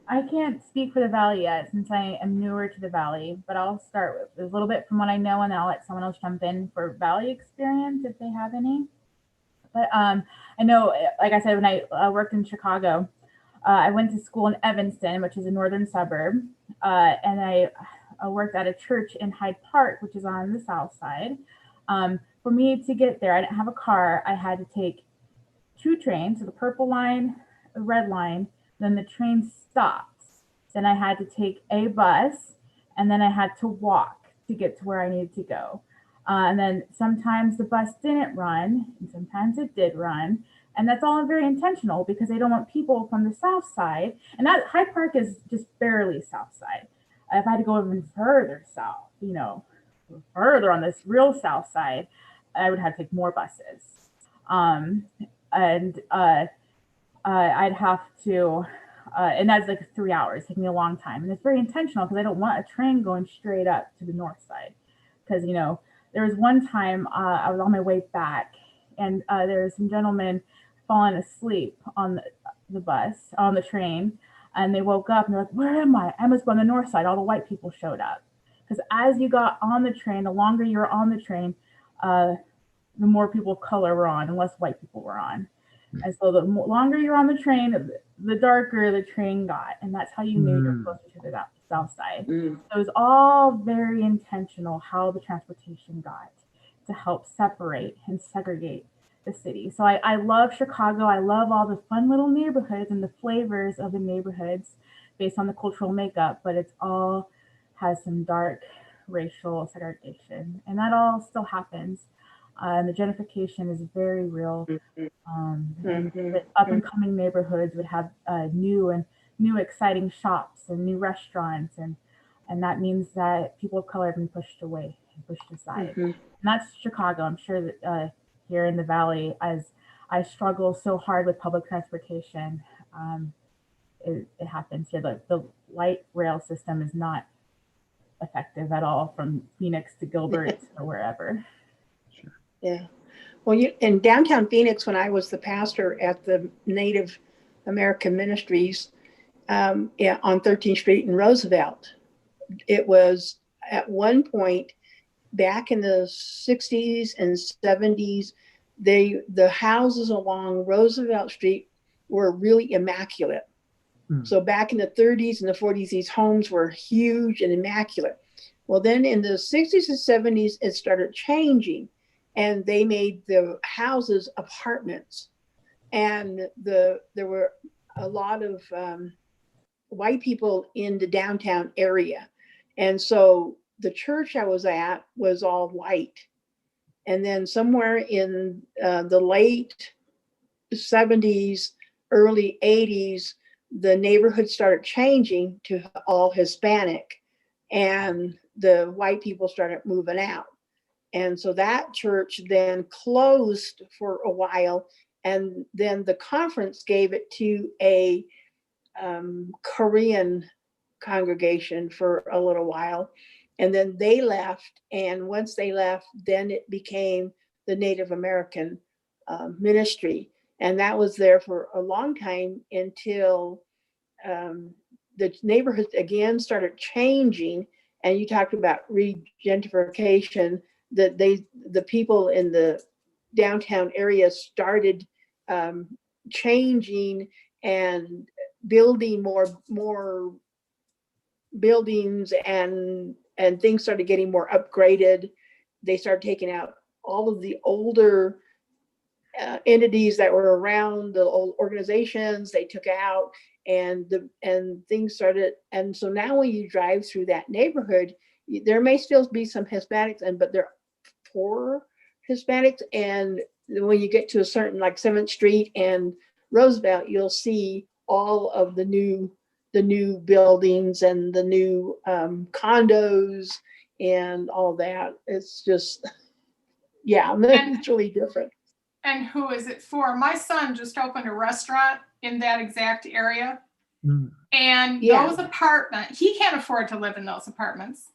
I can't speak for the valley yet since I am newer to the valley, but I'll start with a little bit from what I know, and then I'll let someone else jump in for valley experience if they have any. But I know, like I said, when I worked in Chicago, I went to school in Evanston, which is a northern suburb, and I worked at a church in Hyde Park, which is on the south side. For me to get there, I didn't have a car. I had to take 2 trains, so the purple line, the red line, then the train stops. Then I had to take a bus, and then I had to walk to get to where I needed to go. And then sometimes the bus didn't run, and sometimes it did run. And that's all very intentional because they don't want people from the south side. And that Hyde Park is just barely south side. If I had to go even further south, further on this real south side, I would have to take more buses. And I'd have to, and that's like 3 hours, taking me a long time. And it's very intentional because I don't want a train going straight up to the north side. Because, there was one time I was on my way back, and there was some gentlemen falling asleep on the bus, on the train, and they woke up and they're like, "Where am I? I must be on the north side." All the white people showed up. Because as you got on the train, the longer you were on the train, the more people of color were on and less white people were on. And so the longer you're on the train, the darker the train got. And that's how you knew you're closer to the south side. So it was all very intentional how the transportation got to help separate and segregate the city. So I love Chicago. I love all the fun little neighborhoods and the flavors of the neighborhoods based on the cultural makeup, but it's all has some dark racial segregation. And that all still happens. And the gentrification is very real. And the up and coming neighborhoods would have new exciting shops and new restaurants, and that means that people of color have been pushed away and pushed aside. And that's Chicago. I'm sure that here in the Valley, as I struggle so hard with public transportation, it happens here. The light rail system is not effective at all from Phoenix to Gilbert or wherever. Yeah. Well, in downtown Phoenix, when I was the pastor at the Native American Ministries on 13th Street in Roosevelt, it was at one point back in the 60s and 70s, the houses along Roosevelt Street were really immaculate. So back in the 30s and the 40s, these homes were huge and immaculate. Well, then in the 60s and 70s, it started changing. And they made the houses apartments, and there were a lot of white people in the downtown area, and so the church I was at was all white. And then somewhere in the late 70s, early 80s, the neighborhood started changing to all Hispanic, and the white people started moving out. And so that church then closed for a while, and then the conference gave it to a Korean congregation for a little while, and then they left. And once they left, then it became the Native American ministry, and that was there for a long time until the neighborhood again started changing. And you talked about regentrification. That the people in the downtown area started changing and building more buildings, and things started getting more upgraded. They started taking out all of the older entities that were around, the old organizations they took out, and things started. And so now when you drive through that neighborhood, there may still be some Hispanics, but they're poor Hispanics. And when you get to a certain, like 7th Street and Roosevelt, you'll see all of the new buildings and the new condos and all that. It's just, yeah, it's really different. And who is it for? My son just opened a restaurant in that exact area. Mm. And Yeah. those apartments, he can't afford to live in those apartments.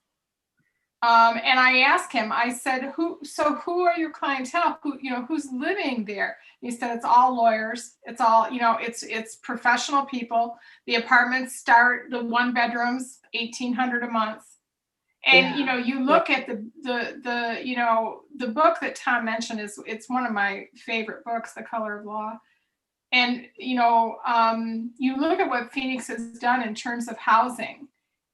And I asked him, I said, who are your clientele? Who's living there? He said, it's all lawyers. It's all, it's professional people. The apartments start, the one bedrooms, $1,800 a month. And, Yeah. you look at the book that Tom mentioned it's one of my favorite books, The Color of Law. And, you look at what Phoenix has done in terms of housing.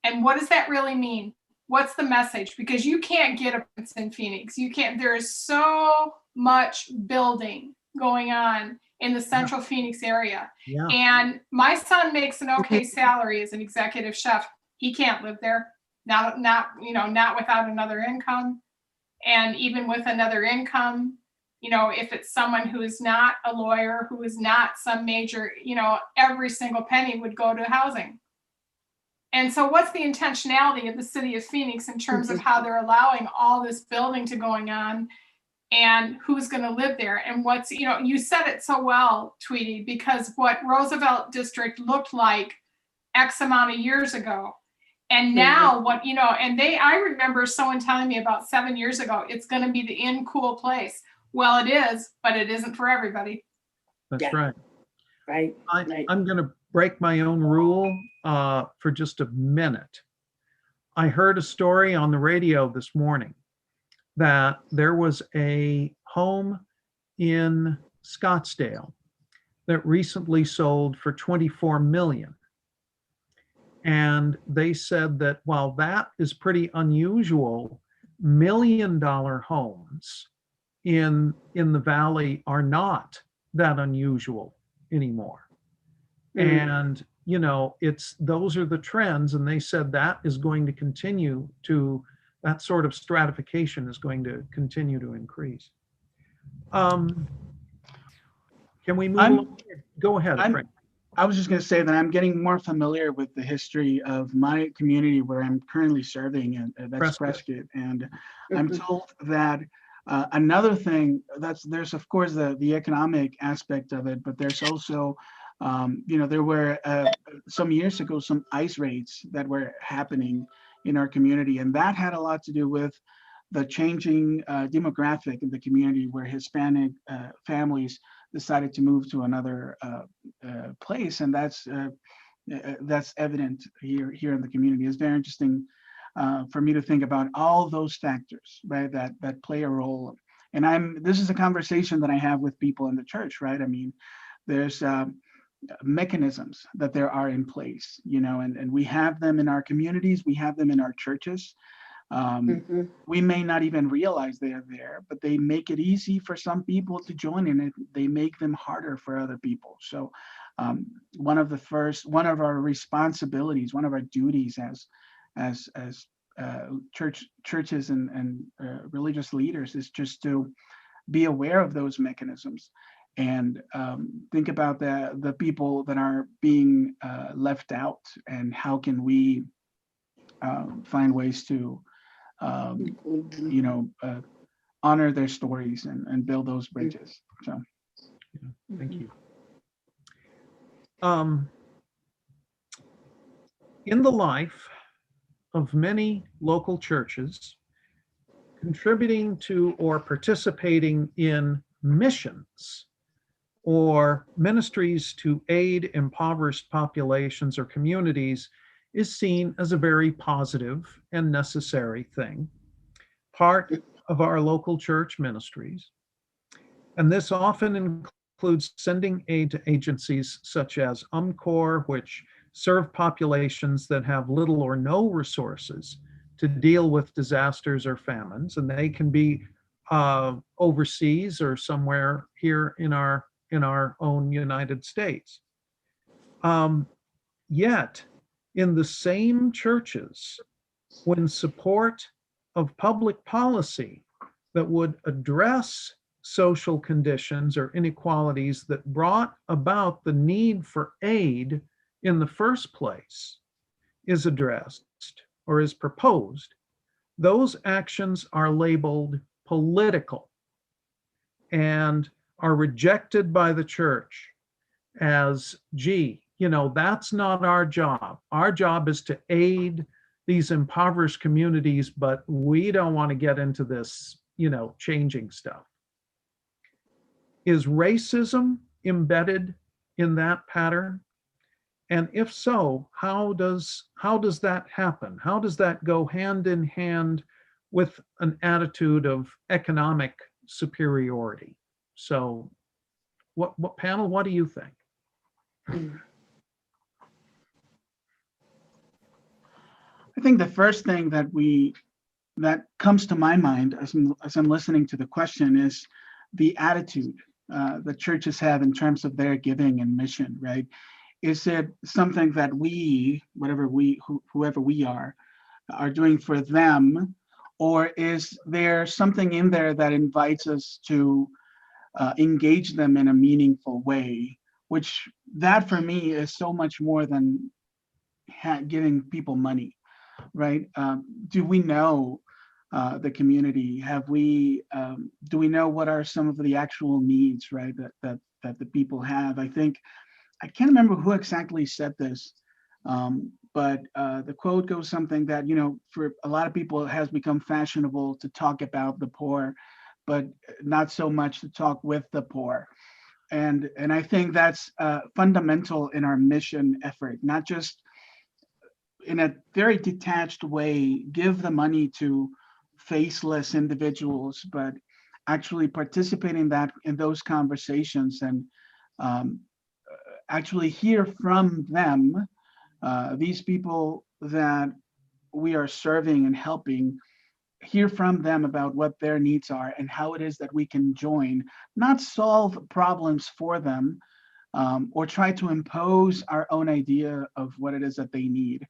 And what does that really mean? What's the message? Because you can't get apartments in Phoenix. You can't, there is so much building going on in the central Phoenix area. Yeah. And my son makes an okay salary as an executive chef. He can't live there. Not without another income. And even with another income, if it's someone who is not a lawyer, who is not some major, every single penny would go to housing. And so what's the intentionality of the city of Phoenix in terms of how they're allowing all this building to going on, and who's going to live there? And what's, you said it so well, Tweety, because what Roosevelt District looked like X amount of years ago, and now I remember someone telling me about 7 years ago, it's going to be the cool place. Well, it is, but it isn't for everybody. That's right. Right. I'm going to break my own rule for just a minute. I heard a story on the radio this morning that there was a home in Scottsdale that recently sold for $24 million. And they said that while that is pretty unusual, $1 million homes in the valley are not that unusual anymore. And those are the trends, and they said that is going to continue that sort of stratification is going to continue to increase. Can we move on? Go ahead, Frank. I was just going to say that I'm getting more familiar with the history of my community where I'm currently serving, and that's Prescott. And I'm told that another thing, there's of course the economic aspect of it, but there's also, there were some years ago some ICE raids that were happening in our community, and that had a lot to do with the changing demographic in the community, where Hispanic families decided to move to another place, and that's evident here in the community. It's very interesting for me to think about all those factors, right, that play a role. And this is a conversation that I have with people in the church, right? I mean, there's mechanisms that there are in place, and we have them in our communities, we have them in our churches. We may not even realize they are there, but they make it easy for some people to join in it. They make them harder for other people. So one of our responsibilities, one of our duties as churches and religious leaders is just to be aware of those mechanisms and think about the people that are being left out, and how can we find ways to honor their stories and build those bridges. So, thank you. In the life of many local churches, contributing to or participating in missions or ministries to aid impoverished populations or communities is seen as a very positive and necessary thing, part of our local church ministries. And this often includes sending aid to agencies such as UMCOR, which serve populations that have little or no resources to deal with disasters or famines, and they can be overseas or somewhere here in our own United States. Yet, in the same churches, when support of public policy that would address social conditions or inequalities that brought about the need for aid in the first place is addressed or is proposed, those actions are labeled political and are rejected by the church as, gee, that's not our job. Our job is to aid these impoverished communities, but we don't want to get into this, changing stuff. Is racism embedded in that pattern? And if so, how does that happen? How does that go hand in hand with an attitude of economic superiority? So what panel, what do you think? I think the first thing that comes to my mind as I'm listening to the question is the attitude that churches have in terms of their giving and mission, right? Is it something that whoever we are doing for them, or is there something in there that invites us to engage them in a meaningful way? Which that for me is so much more than giving people money, right? Do we know the community? Do we know what are some of the actual needs, right? That the people have? I think I can't remember who exactly said this, but the quote goes something that, for a lot of people, it has become fashionable to talk about the poor, but not so much to talk with the poor. And I think that's fundamental in our mission effort, not just in a very detached way, give the money to faceless individuals, but actually participate in those conversations and actually hear from them, these people that we are serving and helping, hear from them about what their needs are and how it is that we can join, not solve problems for them, or try to impose our own idea of what it is that they need,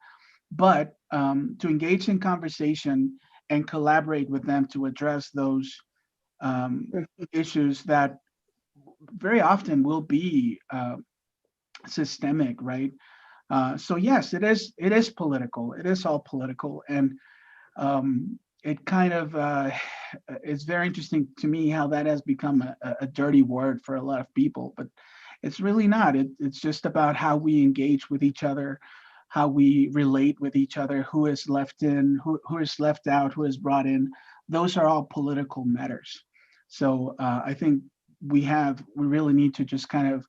but to engage in conversation and collaborate with them to address those issues that very often will be systemic, right? So yes, it is political. It is all political, and it kind of is very interesting to me how that has become a dirty word for a lot of people, but it's really not. It's just about how we engage with each other, how we relate with each other, who is left in, who is left out, who is brought in. Those are all political matters. So I think we really need to just kind of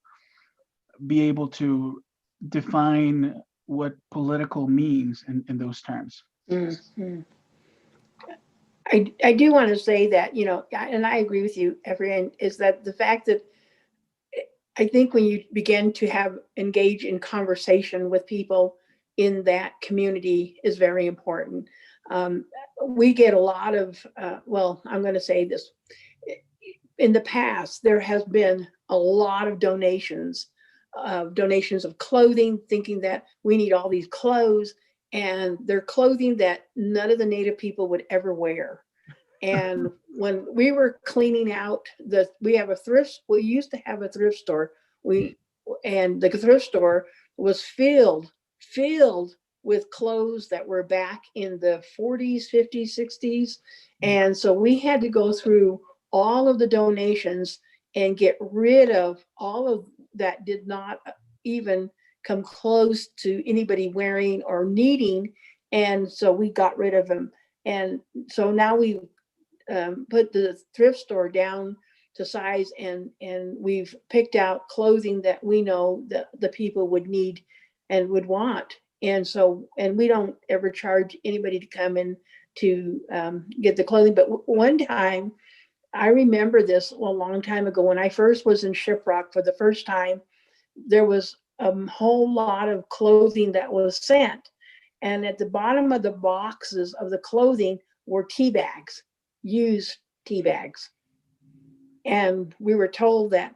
be able to define what political means in those terms. Mm-hmm. I do want to say that, and I agree with you, Efrain, is that the fact that I think when you begin to engage in conversation with people in that community is very important. We get a lot of, I'm going to say this, in the past, there has been a lot of donations of clothing, thinking that we need all these clothes, and they're clothing that none of the Native people would ever wear. And when we were cleaning out we used to have a thrift store. And the thrift store was filled with clothes that were back in the 40s, 50s, 60s. And so we had to go through all of the donations and get rid of all of that did not even come close to anybody wearing or needing. And so we got rid of them. And so now we put the thrift store down to size, and we've picked out clothing that we know that the people would need and would want. And we don't ever charge anybody to come in to get the clothing. But one time, I remember this a long time ago, when I first was in Shiprock for the first time, there was a whole lot of clothing that was sent. And at the bottom of the boxes of the clothing were tea bags, used tea bags. And we were told that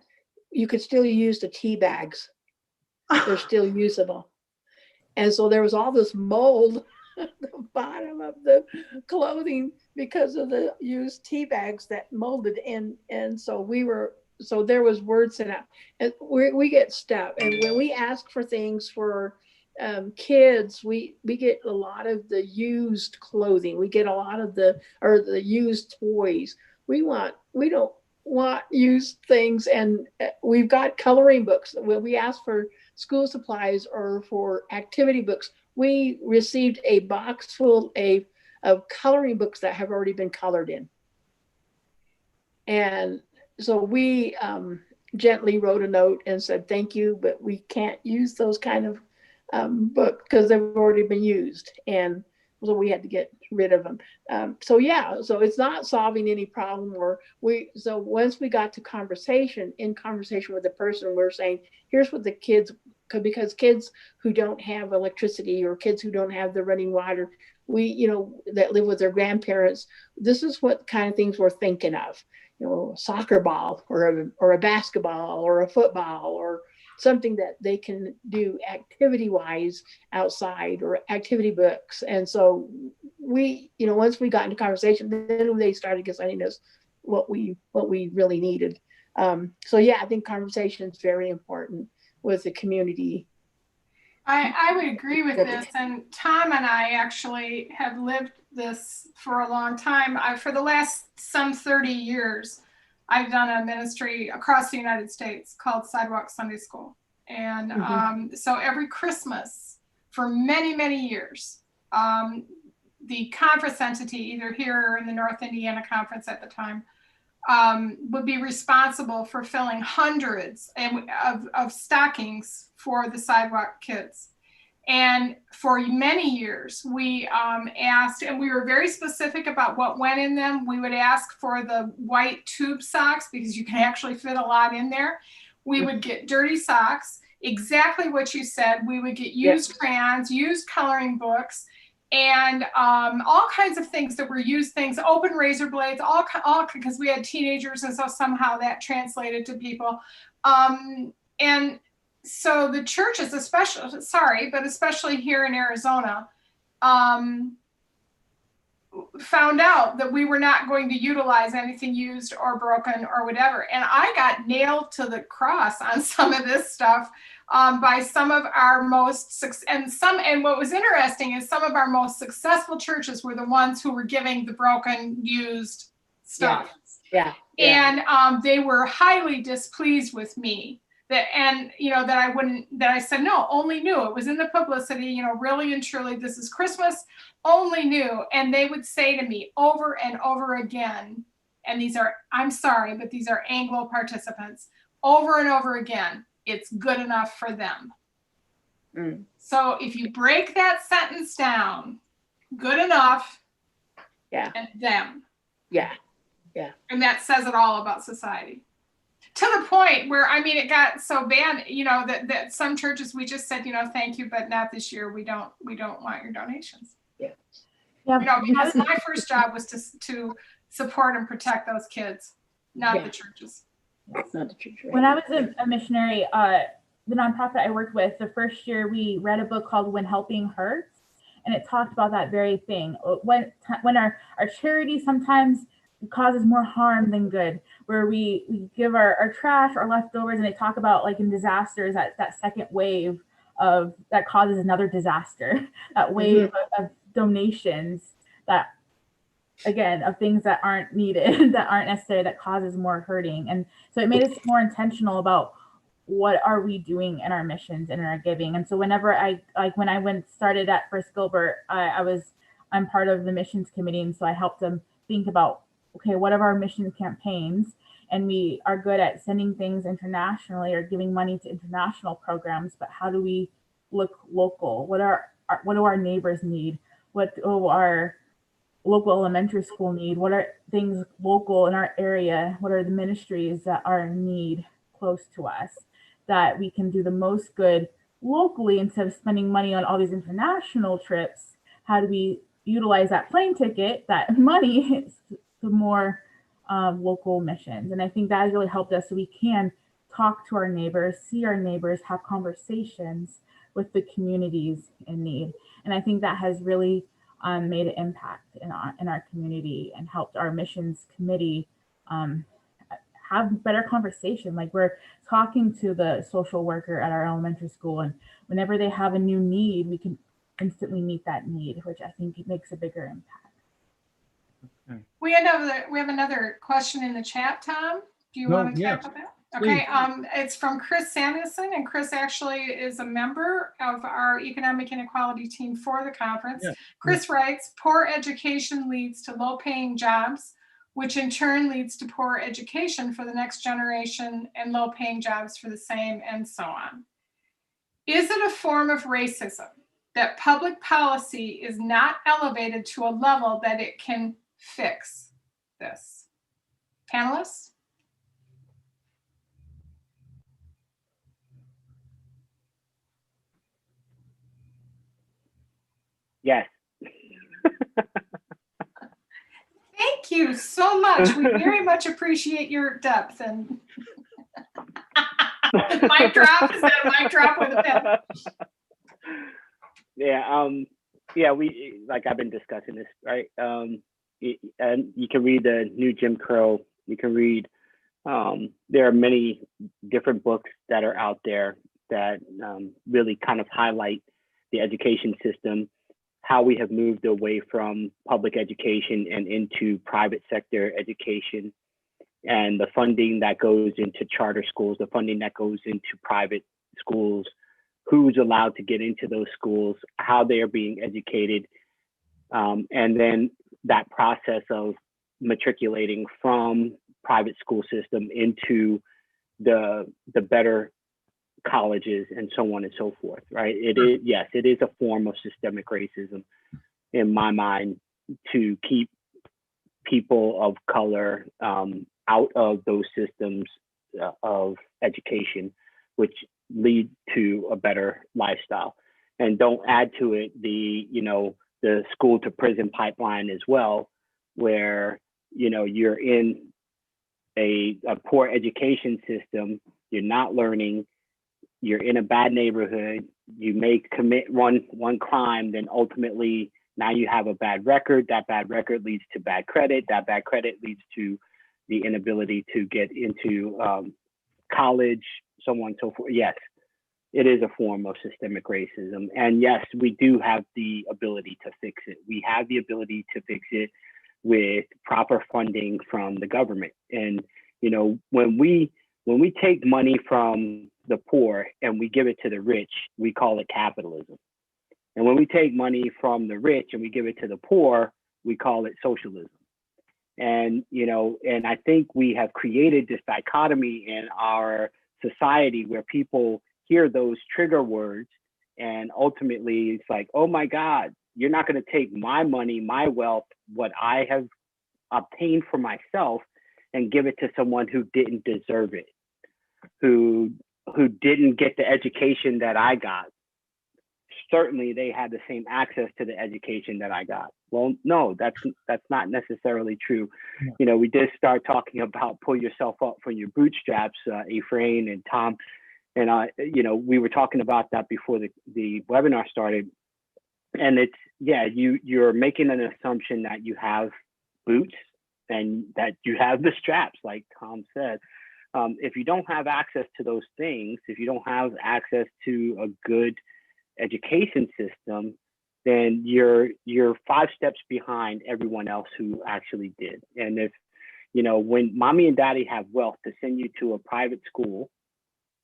you could still use the tea bags. They're still usable. And so there was all this mold at the bottom of the clothing because of the used tea bags that molded. And so there was word sent out. And we get stuff. And when we ask for things for kids, we get a lot of the used clothing. We get a lot of the used toys. We don't want used things. And we've got coloring books. When we ask for school supplies or for activity books, we received a box full of coloring books that have already been colored in. And so we gently wrote a note and said, thank you, but we can't use those kind of books because they've already been used. And so we had to get rid of them. So yeah, so it's not solving any problem. So once we got to conversation with the person, we're saying, here's what the kids, because kids who don't have electricity or kids who don't have the running water, that live with their grandparents, this is what kind of things we're thinking of. A soccer ball or a basketball or a football or something that they can do activity wise outside, or activity books. And so we, once we got into conversation, then they started sending us what we really needed. So yeah, I think conversation is very important with the community. I would agree with this, and Tom and I actually have lived this for a long time. For the last some 30 years, I've done a ministry across the United States called Sidewalk Sunday School. And so every Christmas for many, many years, the conference entity, either here or in the North Indiana Conference at the time, would be responsible for filling hundreds of stockings for the sidewalk kids. And for many years, we asked, and we were very specific about what went in them. We would ask for the white tube socks because you can actually fit a lot in there. We would get dirty socks, exactly what you said. We would get used crayons, used coloring books, and all kinds of things that were used things, open razor blades, all because we had teenagers, and so somehow that translated to people. And so the churches, especially here in Arizona, found out that we were not going to utilize anything used or broken or whatever. And I got nailed to the cross on some of this stuff by some of our most, and what was interesting is some of our most successful churches were the ones who were giving the broken, used stuff. Yeah. And they were highly displeased with me. That I said, no, only new. It was in the publicity, really and truly, this is Christmas, only new. And they would say to me over and over again, and I'm sorry, but these are Anglo participants, over and over again, it's good enough for them. So if you break that sentence down, good enough, and them. Yeah. And that says it all about society. To the point where, it got so bad, that some churches, we just said, thank you, but not this year. We don't want your donations. Yeah. Because my first job was to support and protect those kids, not the churches. Not the church, right? When I was a missionary, the nonprofit I worked with, the first year we read a book called When Helping Hurts, and it talked about that very thing. When our charity sometimes causes more harm than good, where we give our trash, our leftovers, and they talk about, like in disasters, that second wave that causes another disaster, that wave of donations, that again, of things that aren't needed, that aren't necessary, that causes more hurting. And so it made us more intentional about what are we doing in our missions and in our giving. And so whenever when I started at First Gilbert, I'm part of the missions committee, and so I helped them think about, okay, what are our mission campaigns? And we are good at sending things internationally or giving money to international programs, but how do we look local? What do our neighbors need? What do our local elementary school need? What are things local in our area? What are the ministries that are in need close to us that we can do the most good locally instead of spending money on all these international trips? How do we utilize that plane ticket, that money, to more local missions? And I think that has really helped us so we can talk to our neighbors, see our neighbors, have conversations with the communities in need. And I think that has really made an impact in our community and helped our missions committee have better conversation. Like, we're talking to the social worker at our elementary school, and whenever they have a new need, we can instantly meet that need, which I think makes a bigger impact. We have another question in the chat, Tom. Do you want to talk about that? Okay, it's from Chris Samuelson, and Chris actually is a member of our economic inequality team for the conference. Yeah. Chris writes, poor education leads to low-paying jobs, which in turn leads to poor education for the next generation and low-paying jobs for the same, and so on. Is it a form of racism that public policy is not elevated to a level that it can fix this? Panelists? Yes. Thank you so much. We very much appreciate your depth and mic drop. Is that a mic drop with a pen? Yeah. Yeah. We, like I've been discussing this, right? And you can read the new Jim Crow. You can read. There are many different books that are out there that really kind of highlight the education system, how we have moved away from public education and into private sector education, and the funding that goes into charter schools, the funding that goes into private schools, who's allowed to get into those schools, how they are being educated, and then that process of matriculating from private school system into the better colleges and so on and so forth, right? It is, yes, it is a form of systemic racism in my mind to keep people of color out of those systems of education, which lead to a better lifestyle. And don't add to it the, the school to prison pipeline as well, where, you're in a poor education system, you're not learning, you're in a bad neighborhood, you may commit one crime, then ultimately now you have a bad record. That bad record leads to bad credit. That bad credit leads to the inability to get into college, so on and so forth. Yes, it is a form of systemic racism. And yes, we do have the ability to fix it. We have the ability to fix it with proper funding from the government. And, when we take money from the poor and we give it to the rich, we call it capitalism. And when we take money from the rich and we give it to the poor, we call it socialism. And, and I think we have created this dichotomy in our society where people hear those trigger words and ultimately it's like, oh my God, you're not going to take my money, my wealth, what I have obtained for myself and give it to someone who didn't deserve it, who didn't get the education that I got. Certainly they had the same access to the education that I got. Well, no, that's not necessarily true. Yeah. We did start talking about pull yourself up from your bootstraps, Ephraim and Tom. And, we were talking about that before the webinar started. And it's, yeah, you're making an assumption that you have boots and that you have the straps, like Tom said. If you don't have access to those things, if you don't have access to a good education system, then you're 5 steps behind everyone else who actually did. And if, when mommy and daddy have wealth to send you to a private school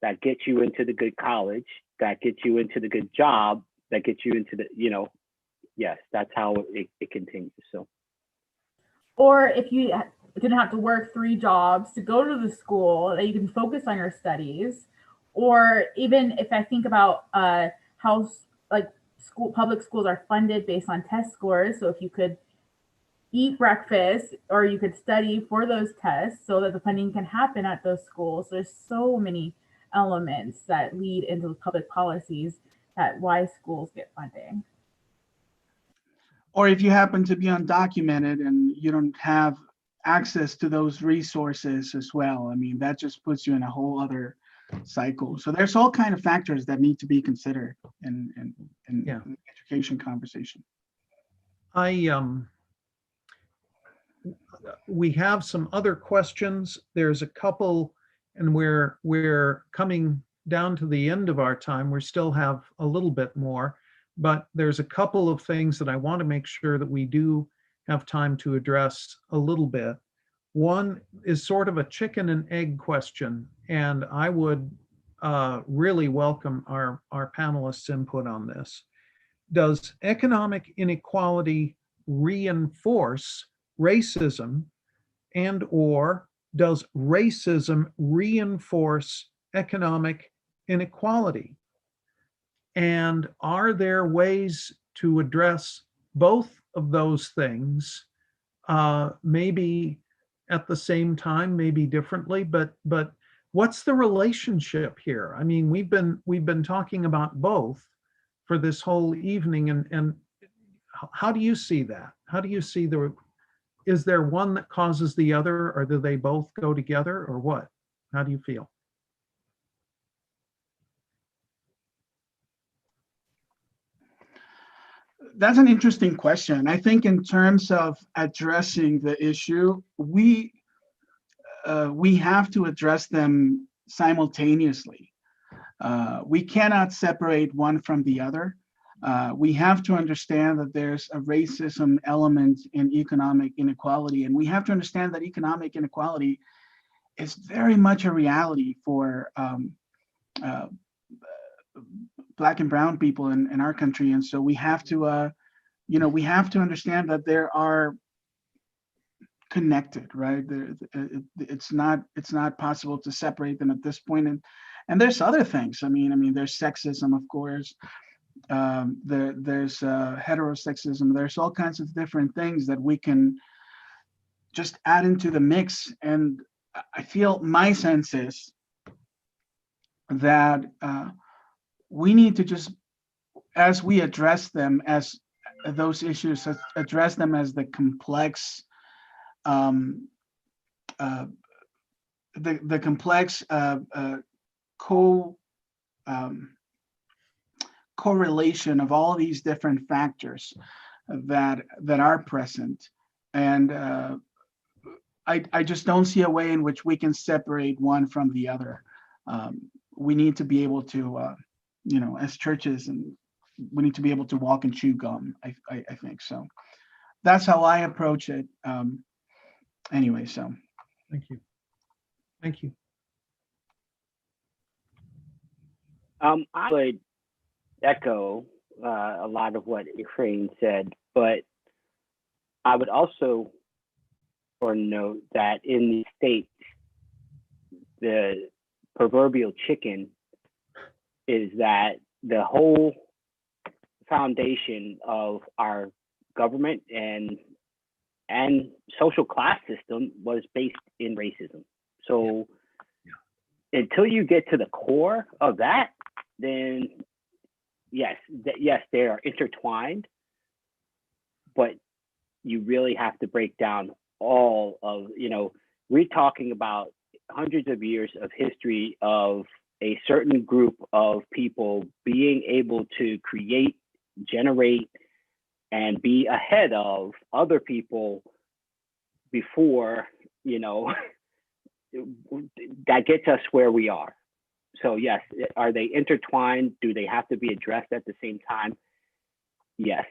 that gets you into the good college, that gets you into the good job, that gets you into the, yes, that's how it continues. So, or if you didn't have to work 3 jobs to go to the school, that you can focus on your studies. Or even if I think about how public schools are funded based on test scores, so if you could eat breakfast or you could study for those tests so that the funding can happen at those schools. There's so many elements that lead into the public policies that why schools get funding. Or if you happen to be undocumented and you don't have access to those resources as well, I mean, that just puts you in a whole other cycle. So there's all kind of factors that need to be considered in Yeah. the education conversation. We have some other questions. There's a couple, and we're coming down to the end of our time. We still have a little bit more, but there's a couple of things that I want to make sure that we do have time to address a little bit. One is sort of a chicken and egg question, and I would really welcome our panelists' input on this. Does economic inequality reinforce racism, and or does racism reinforce economic inequality? And are there ways to address both of those things, maybe at the same time, maybe differently, but what's the relationship here? I mean, we've been talking about both for this whole evening, and how do you see that? How do you see is there one that causes the other, or do they both go together, or what? How do you feel? That's an interesting question. I think in terms of addressing the issue, we have to address them simultaneously. We cannot separate one from the other. We have to understand that there's a racism element in economic inequality, and we have to understand that economic inequality is very much a reality for Black and brown people in our country. And so we have to, we have to understand that there are connected, right? It's not possible to separate them at this point. And there's other things. I mean, there's sexism, of course. There's heterosexism. There's all kinds of different things that we can just add into the mix. And I feel my sense is that we need to just, as we address them, as those issues, address them as the complex, the complex correlation of all these different factors that are present. And I just don't see a way in which we can separate one from the other. We need to be able to, as churches, and we need to be able to walk and chew gum, I think. So that's how I approach it. Anyway, so. Thank you. Thank you. I would echo a lot of what Efrain said, but I would also note that in the States, the proverbial chicken is that the whole foundation of our government and social class system was based in racism. So until you get to the core of that, then yes, they are intertwined, but you really have to break down all of, we're talking about hundreds of years of history of a certain group of people being able to create, generate, and be ahead of other people before, that gets us where we are. So yes, are they intertwined? Do they have to be addressed at the same time? Yes,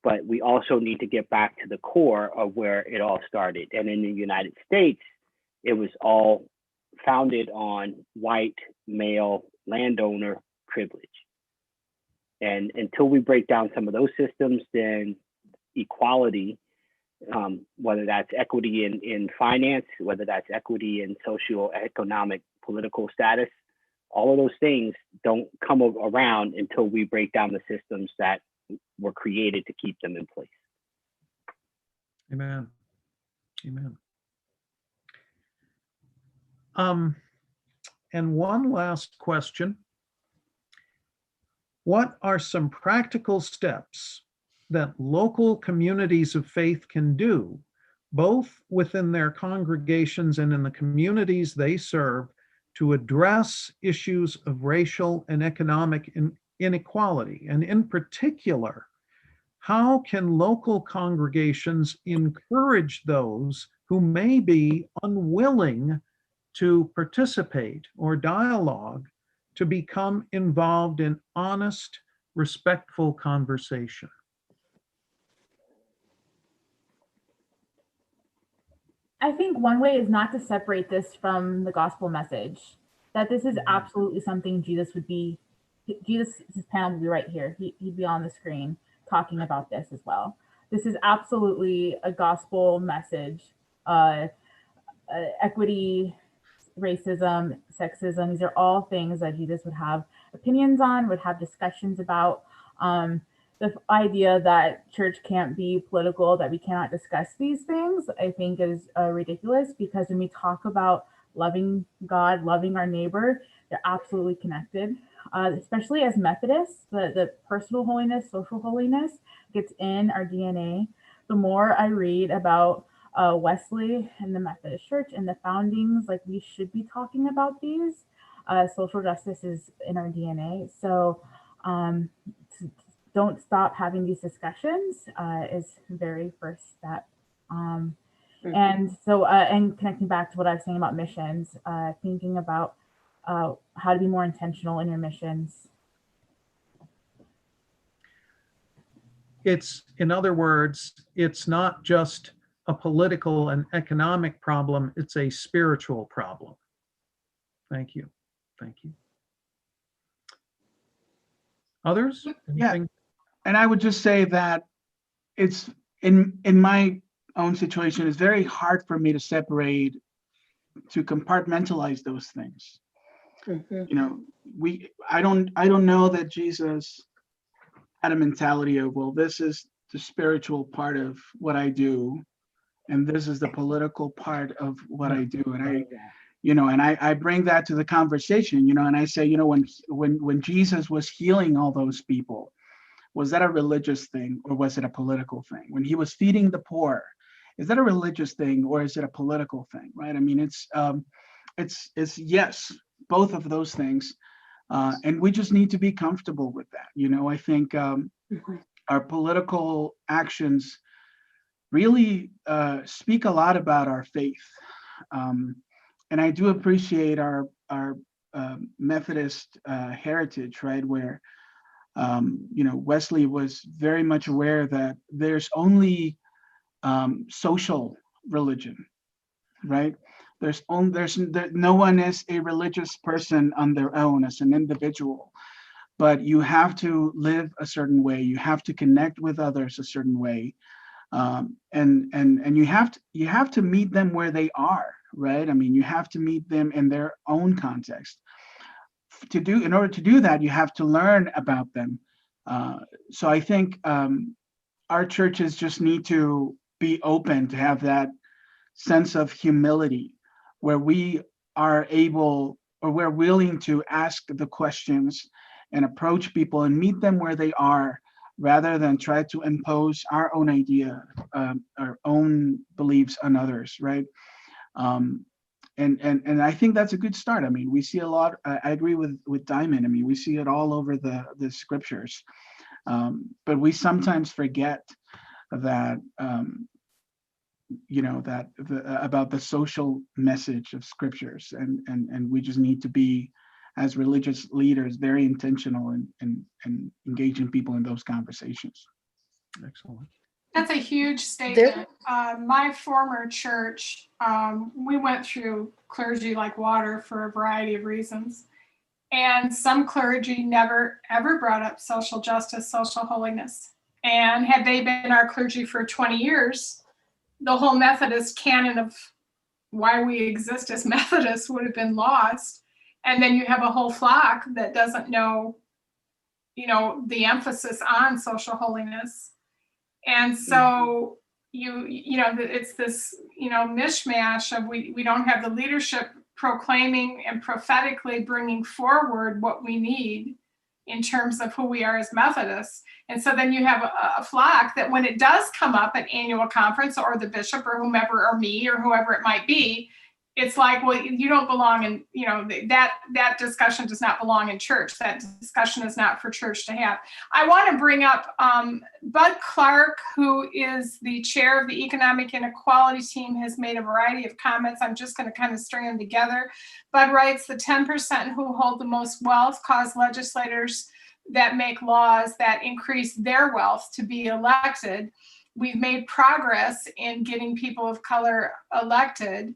but we also need to get back to the core of where it all started. And in the United States, it was all founded on white male landowner privilege. And until we break down some of those systems, then equality, whether that's equity in finance, whether that's equity in social, economic, political status, all of those things don't come around until we break down the systems that were created to keep them in place. Amen. Amen. And one last question. What are some practical steps that local communities of faith can do, both within their congregations and in the communities they serve, to address issues of racial and economic inequality? And in particular, how can local congregations encourage those who may be unwilling to participate or dialogue to become involved in honest, respectful conversation? I think one way is not to separate this from the gospel message, that this is absolutely something Jesus' panel would be right here. He'd be on the screen talking about this as well. This is absolutely a gospel message. Equity, racism, sexism, these are all things that Jesus would have opinions on, would have discussions about. The idea that church can't be political, that we cannot discuss these things, I think is ridiculous, because when we talk about loving God, loving our neighbor, they're absolutely connected. Especially as Methodists, the personal holiness, social holiness gets in our DNA. The more I read about Wesley and the Methodist Church and the foundings, like, we should be talking about these. Social justice is in our DNA. So don't stop having these discussions is the very first step. And so, and connecting back to what I was saying about missions, thinking about how to be more intentional in your missions. It's, in other words, it's not just a political and economic problem, it's a spiritual problem. Thank you. Thank you. Others? Anything? Yeah. And I would just say that it's in my own situation, it's very hard for me to separate, to compartmentalize those things. You know, I don't know that Jesus had a mentality of, well, this is the spiritual part of what I do, and this is the political part of what I do. And I bring that to the conversation, and I say, when Jesus was healing all those people, was that a religious thing or was it a political thing? When he was feeding the poor, is that a religious thing or is it a political thing, right? I mean, it's yes, both of those things. And we just need to be comfortable with that. I think our political actions really speak a lot about our faith. And I do appreciate our Methodist heritage, right? Where Wesley was very much aware that there's only social religion, right? No one is a religious person on their own as an individual, but you have to live a certain way. You have to connect with others a certain way, and you have to meet them where they are, right? I mean, you have to meet them in their own context. In order to do that, you have to learn about them. So I think our churches just need to be open to have that sense of humility, where we are able, or we're willing to ask the questions and approach people and meet them where they are, rather than try to impose our own idea, our own beliefs on others, right? And I think that's a good start. I mean, we see a lot. I agree with Diamond. I mean, we see it all over the scriptures, but we sometimes forget that about the social message of scriptures, and we just need to be, as religious leaders, very intentional and engaging people in those conversations. Excellent. That's a huge statement. My former church, we went through clergy like water for a variety of reasons. And some clergy never, ever brought up social justice, social holiness. And had they been our clergy for 20 years, the whole Methodist canon of why we exist as Methodists would have been lost. And then you have a whole flock that doesn't know, the emphasis on social holiness. And so it's this, mishmash of we don't have the leadership proclaiming and prophetically bringing forward what we need in terms of who we are as Methodists. And so then you have a flock that when it does come up at annual conference, or the bishop or whomever, or me or whoever it might be, it's like, well, you don't belong in, that discussion does not belong in church. That discussion is not for church to have. I want to bring up Bud Clark, who is the chair of the Economic Inequality team, has made a variety of comments. I'm just going to kind of string them together. Bud writes, the 10% who hold the most wealth cause legislators that make laws that increase their wealth to be elected. we've made progress in getting people of color elected.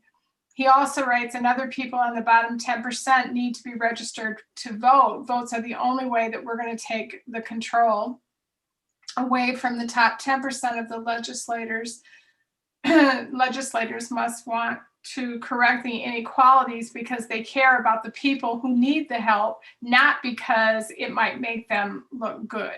He also writes, and other people on the bottom 10% need to be registered to vote. Votes are the only way that we're going to take the control away from the top 10% of the legislators. Legislators must want to correct the inequalities because they care about the people who need the help, not because it might make them look good.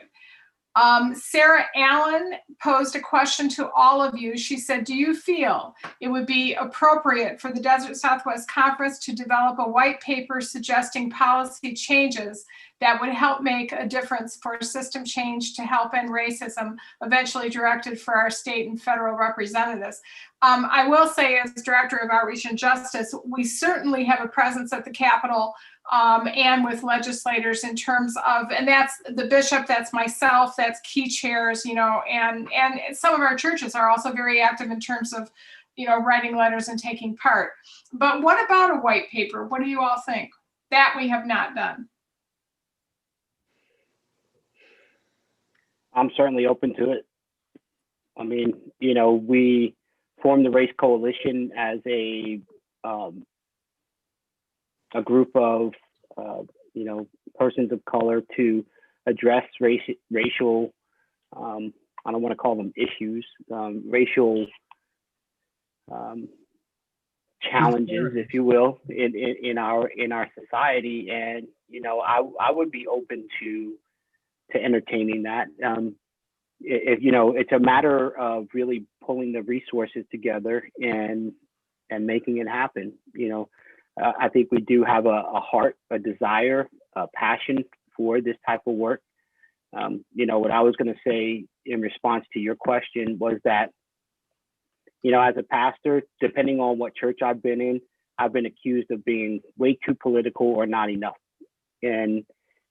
Sarah Allen posed a question to all of you. She said, do you feel it would be appropriate for the Desert Southwest Conference to develop a white paper suggesting policy changes that would help make a difference for system change to help end racism, eventually directed for our state and federal representatives? I will say, as Director of Outreach and Justice, we certainly have a presence at the Capitol and with legislators in terms of, and that's the bishop, that's myself, that's key chairs, you know, and some of our churches are also very active in terms of, you know, writing letters and taking part. But what about a white paper? What do you all think? That we have not done. I'm certainly open to it. I mean, you know, we formed the Race Coalition as a group of, you know, persons of color to address racial, I don't want to call them issues, racial challenges, if you will, in our society. And, you know, I would be open to entertaining that. You know, it's a matter of really pulling the resources together and making it happen. You know, I think we do have a heart, a desire, a passion for this type of work. You know, what I was going to say in response to your question was that, you know, as a pastor, depending on what church I've been in, I've been accused of being way too political or not enough. And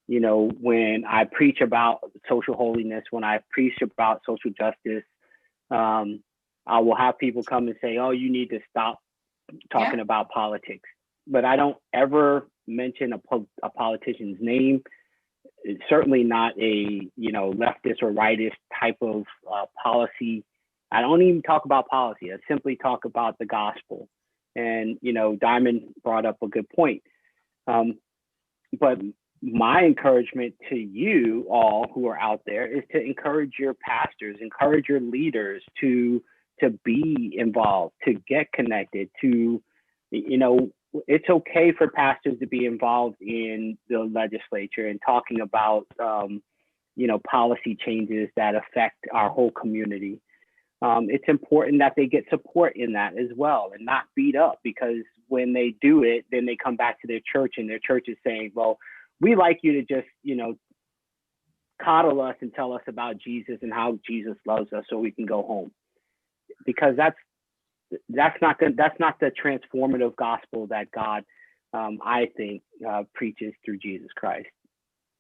you know, when I preach about social holiness, when I preach about social justice, I will have people come and say, oh, you need to stop talking about politics. But I don't ever mention a politician's name. It's certainly not a, you know, leftist or rightist type of policy. I don't even talk about policy. I simply talk about the gospel. And, you know, Diamond brought up a good point. But my encouragement to you all who are out there is to encourage your pastors, encourage your leaders to be involved, to get connected, to, you know, it's okay for pastors to be involved in the legislature and talking about, you know, policy changes that affect our whole community. It's important that they get support in that as well and not beat up, because when they do it, then they come back to their church and their church is saying, well, we like you to just, you know, coddle us and tell us about Jesus and how Jesus loves us so we can go home. Because that's not the transformative gospel that God, I think, preaches through Jesus Christ.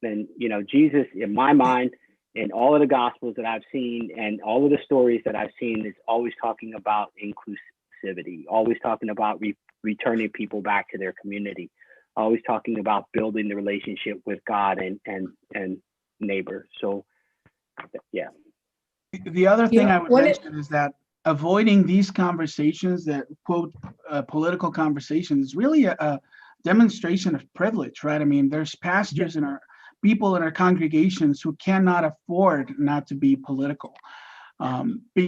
And, you know, Jesus, in my mind, in all of the gospels that I've seen and all of the stories that I've seen, is always talking about inclusivity, always talking about returning people back to their community, always talking about building the relationship with God and neighbor. So, yeah. The other thing Yeah, I would what mention is that avoiding these conversations, that quote political conversations, is really a demonstration of privilege, right? I mean, there's pastors in our people in our congregations who cannot afford not to be political,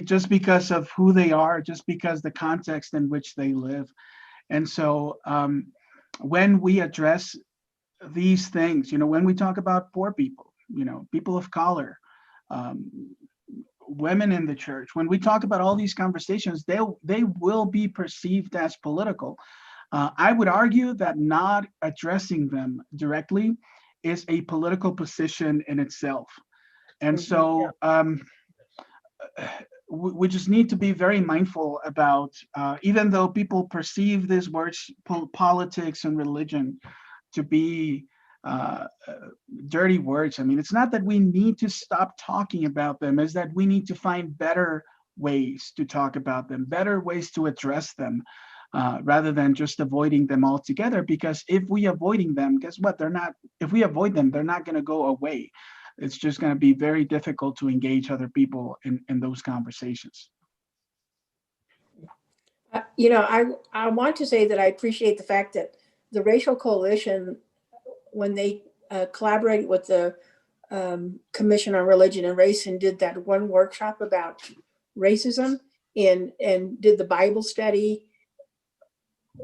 just because of who they are, just because the context in which they live. And so when we address these things, you know, when we talk about poor people, you know, people of color, women in the church, when we talk about all these conversations, they will be perceived as political. I would argue that not addressing them directly is a political position in itself. And so we just need to be very mindful about, even though people perceive these words, politics and religion, to be dirty words. I mean, it's not that we need to stop talking about them, it's that we need to find better ways to talk about them, better ways to address them, rather than just avoiding them altogether. Because if we avoiding them, guess what? If we avoid them, they're not going to go away. it's just going to be very difficult to engage other people in those conversations. You know, I want to say that I appreciate the fact that the Racial Coalition, when they collaborated with the Commission on Religion and Race and did that one workshop about racism and did the Bible study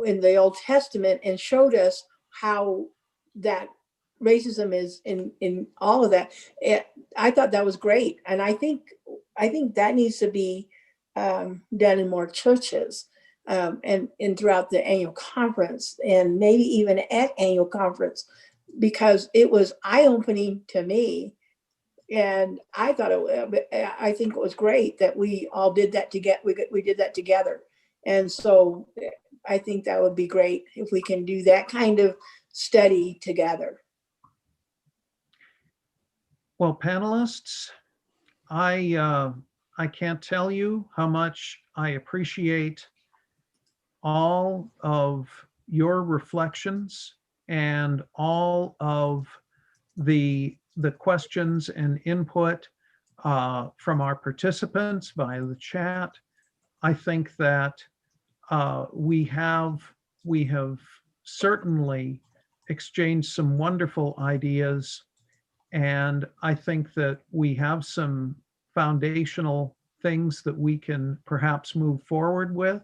in the Old Testament and showed us how that racism is in all of that. I thought that was great, and I think that needs to be done in more churches, and throughout the annual conference, and maybe even at annual conference, because it was eye-opening to me. And I thought I think it was great that we all did that together. We did that together. And so I think that would be great if we can do that kind of study together. Well, panelists, I can't tell you how much I appreciate all of your reflections and all of the questions and input from our participants via the chat. I think that we have certainly exchanged some wonderful ideas, and I think that we have some foundational things that we can perhaps move forward with.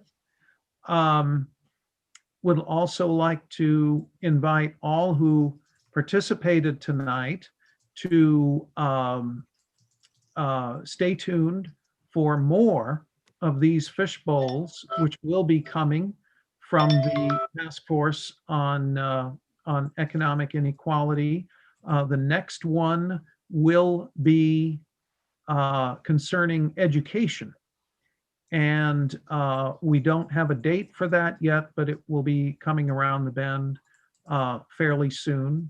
Would also like to invite all who participated tonight to stay tuned for more of these fish bowls, which will be coming from the Task Force on Economic Inequality. The next one will be concerning education. And we don't have a date for that yet, but it will be coming around the bend fairly soon.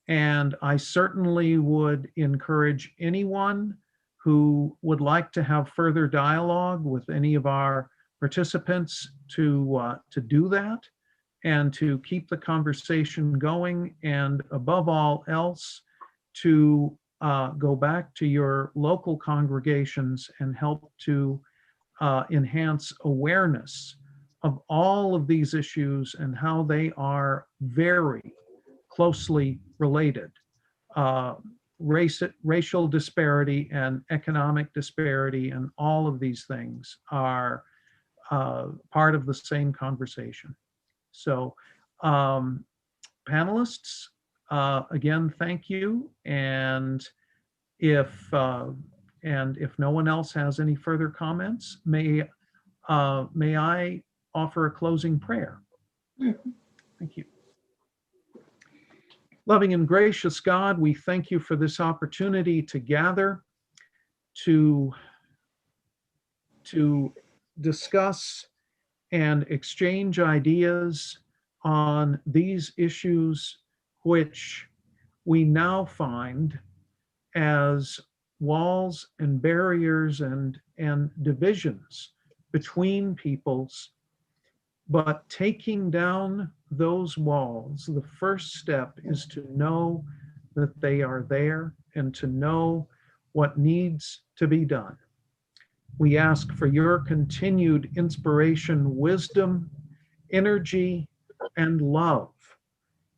And I certainly would encourage anyone who would like to have further dialogue with any of our participants to do that and to keep the conversation going, and above all else, to go back to your local congregations and help to enhance awareness of all of these issues and how they are very closely related. Racial disparity and economic disparity and all of these things are part of the same conversation. So panelists, again, thank you. And if no one else has any further comments, may I offer a closing prayer? Thank you. Loving and gracious God, we thank you for this opportunity to gather, to discuss and exchange ideas on these issues, which we now find as walls and barriers and divisions between peoples. But taking down those walls, the first step is to know that they are there and to know what needs to be done. We ask for your continued inspiration, wisdom, energy, and love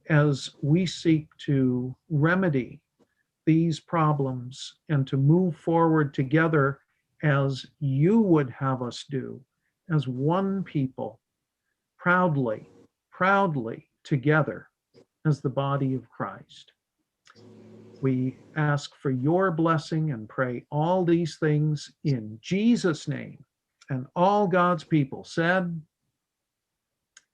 as we seek to remedy these problems and to move forward together as you would have us do, as one people, proudly together as the body of Christ. We ask for your blessing and pray all these things in Jesus' name. And all God's people said,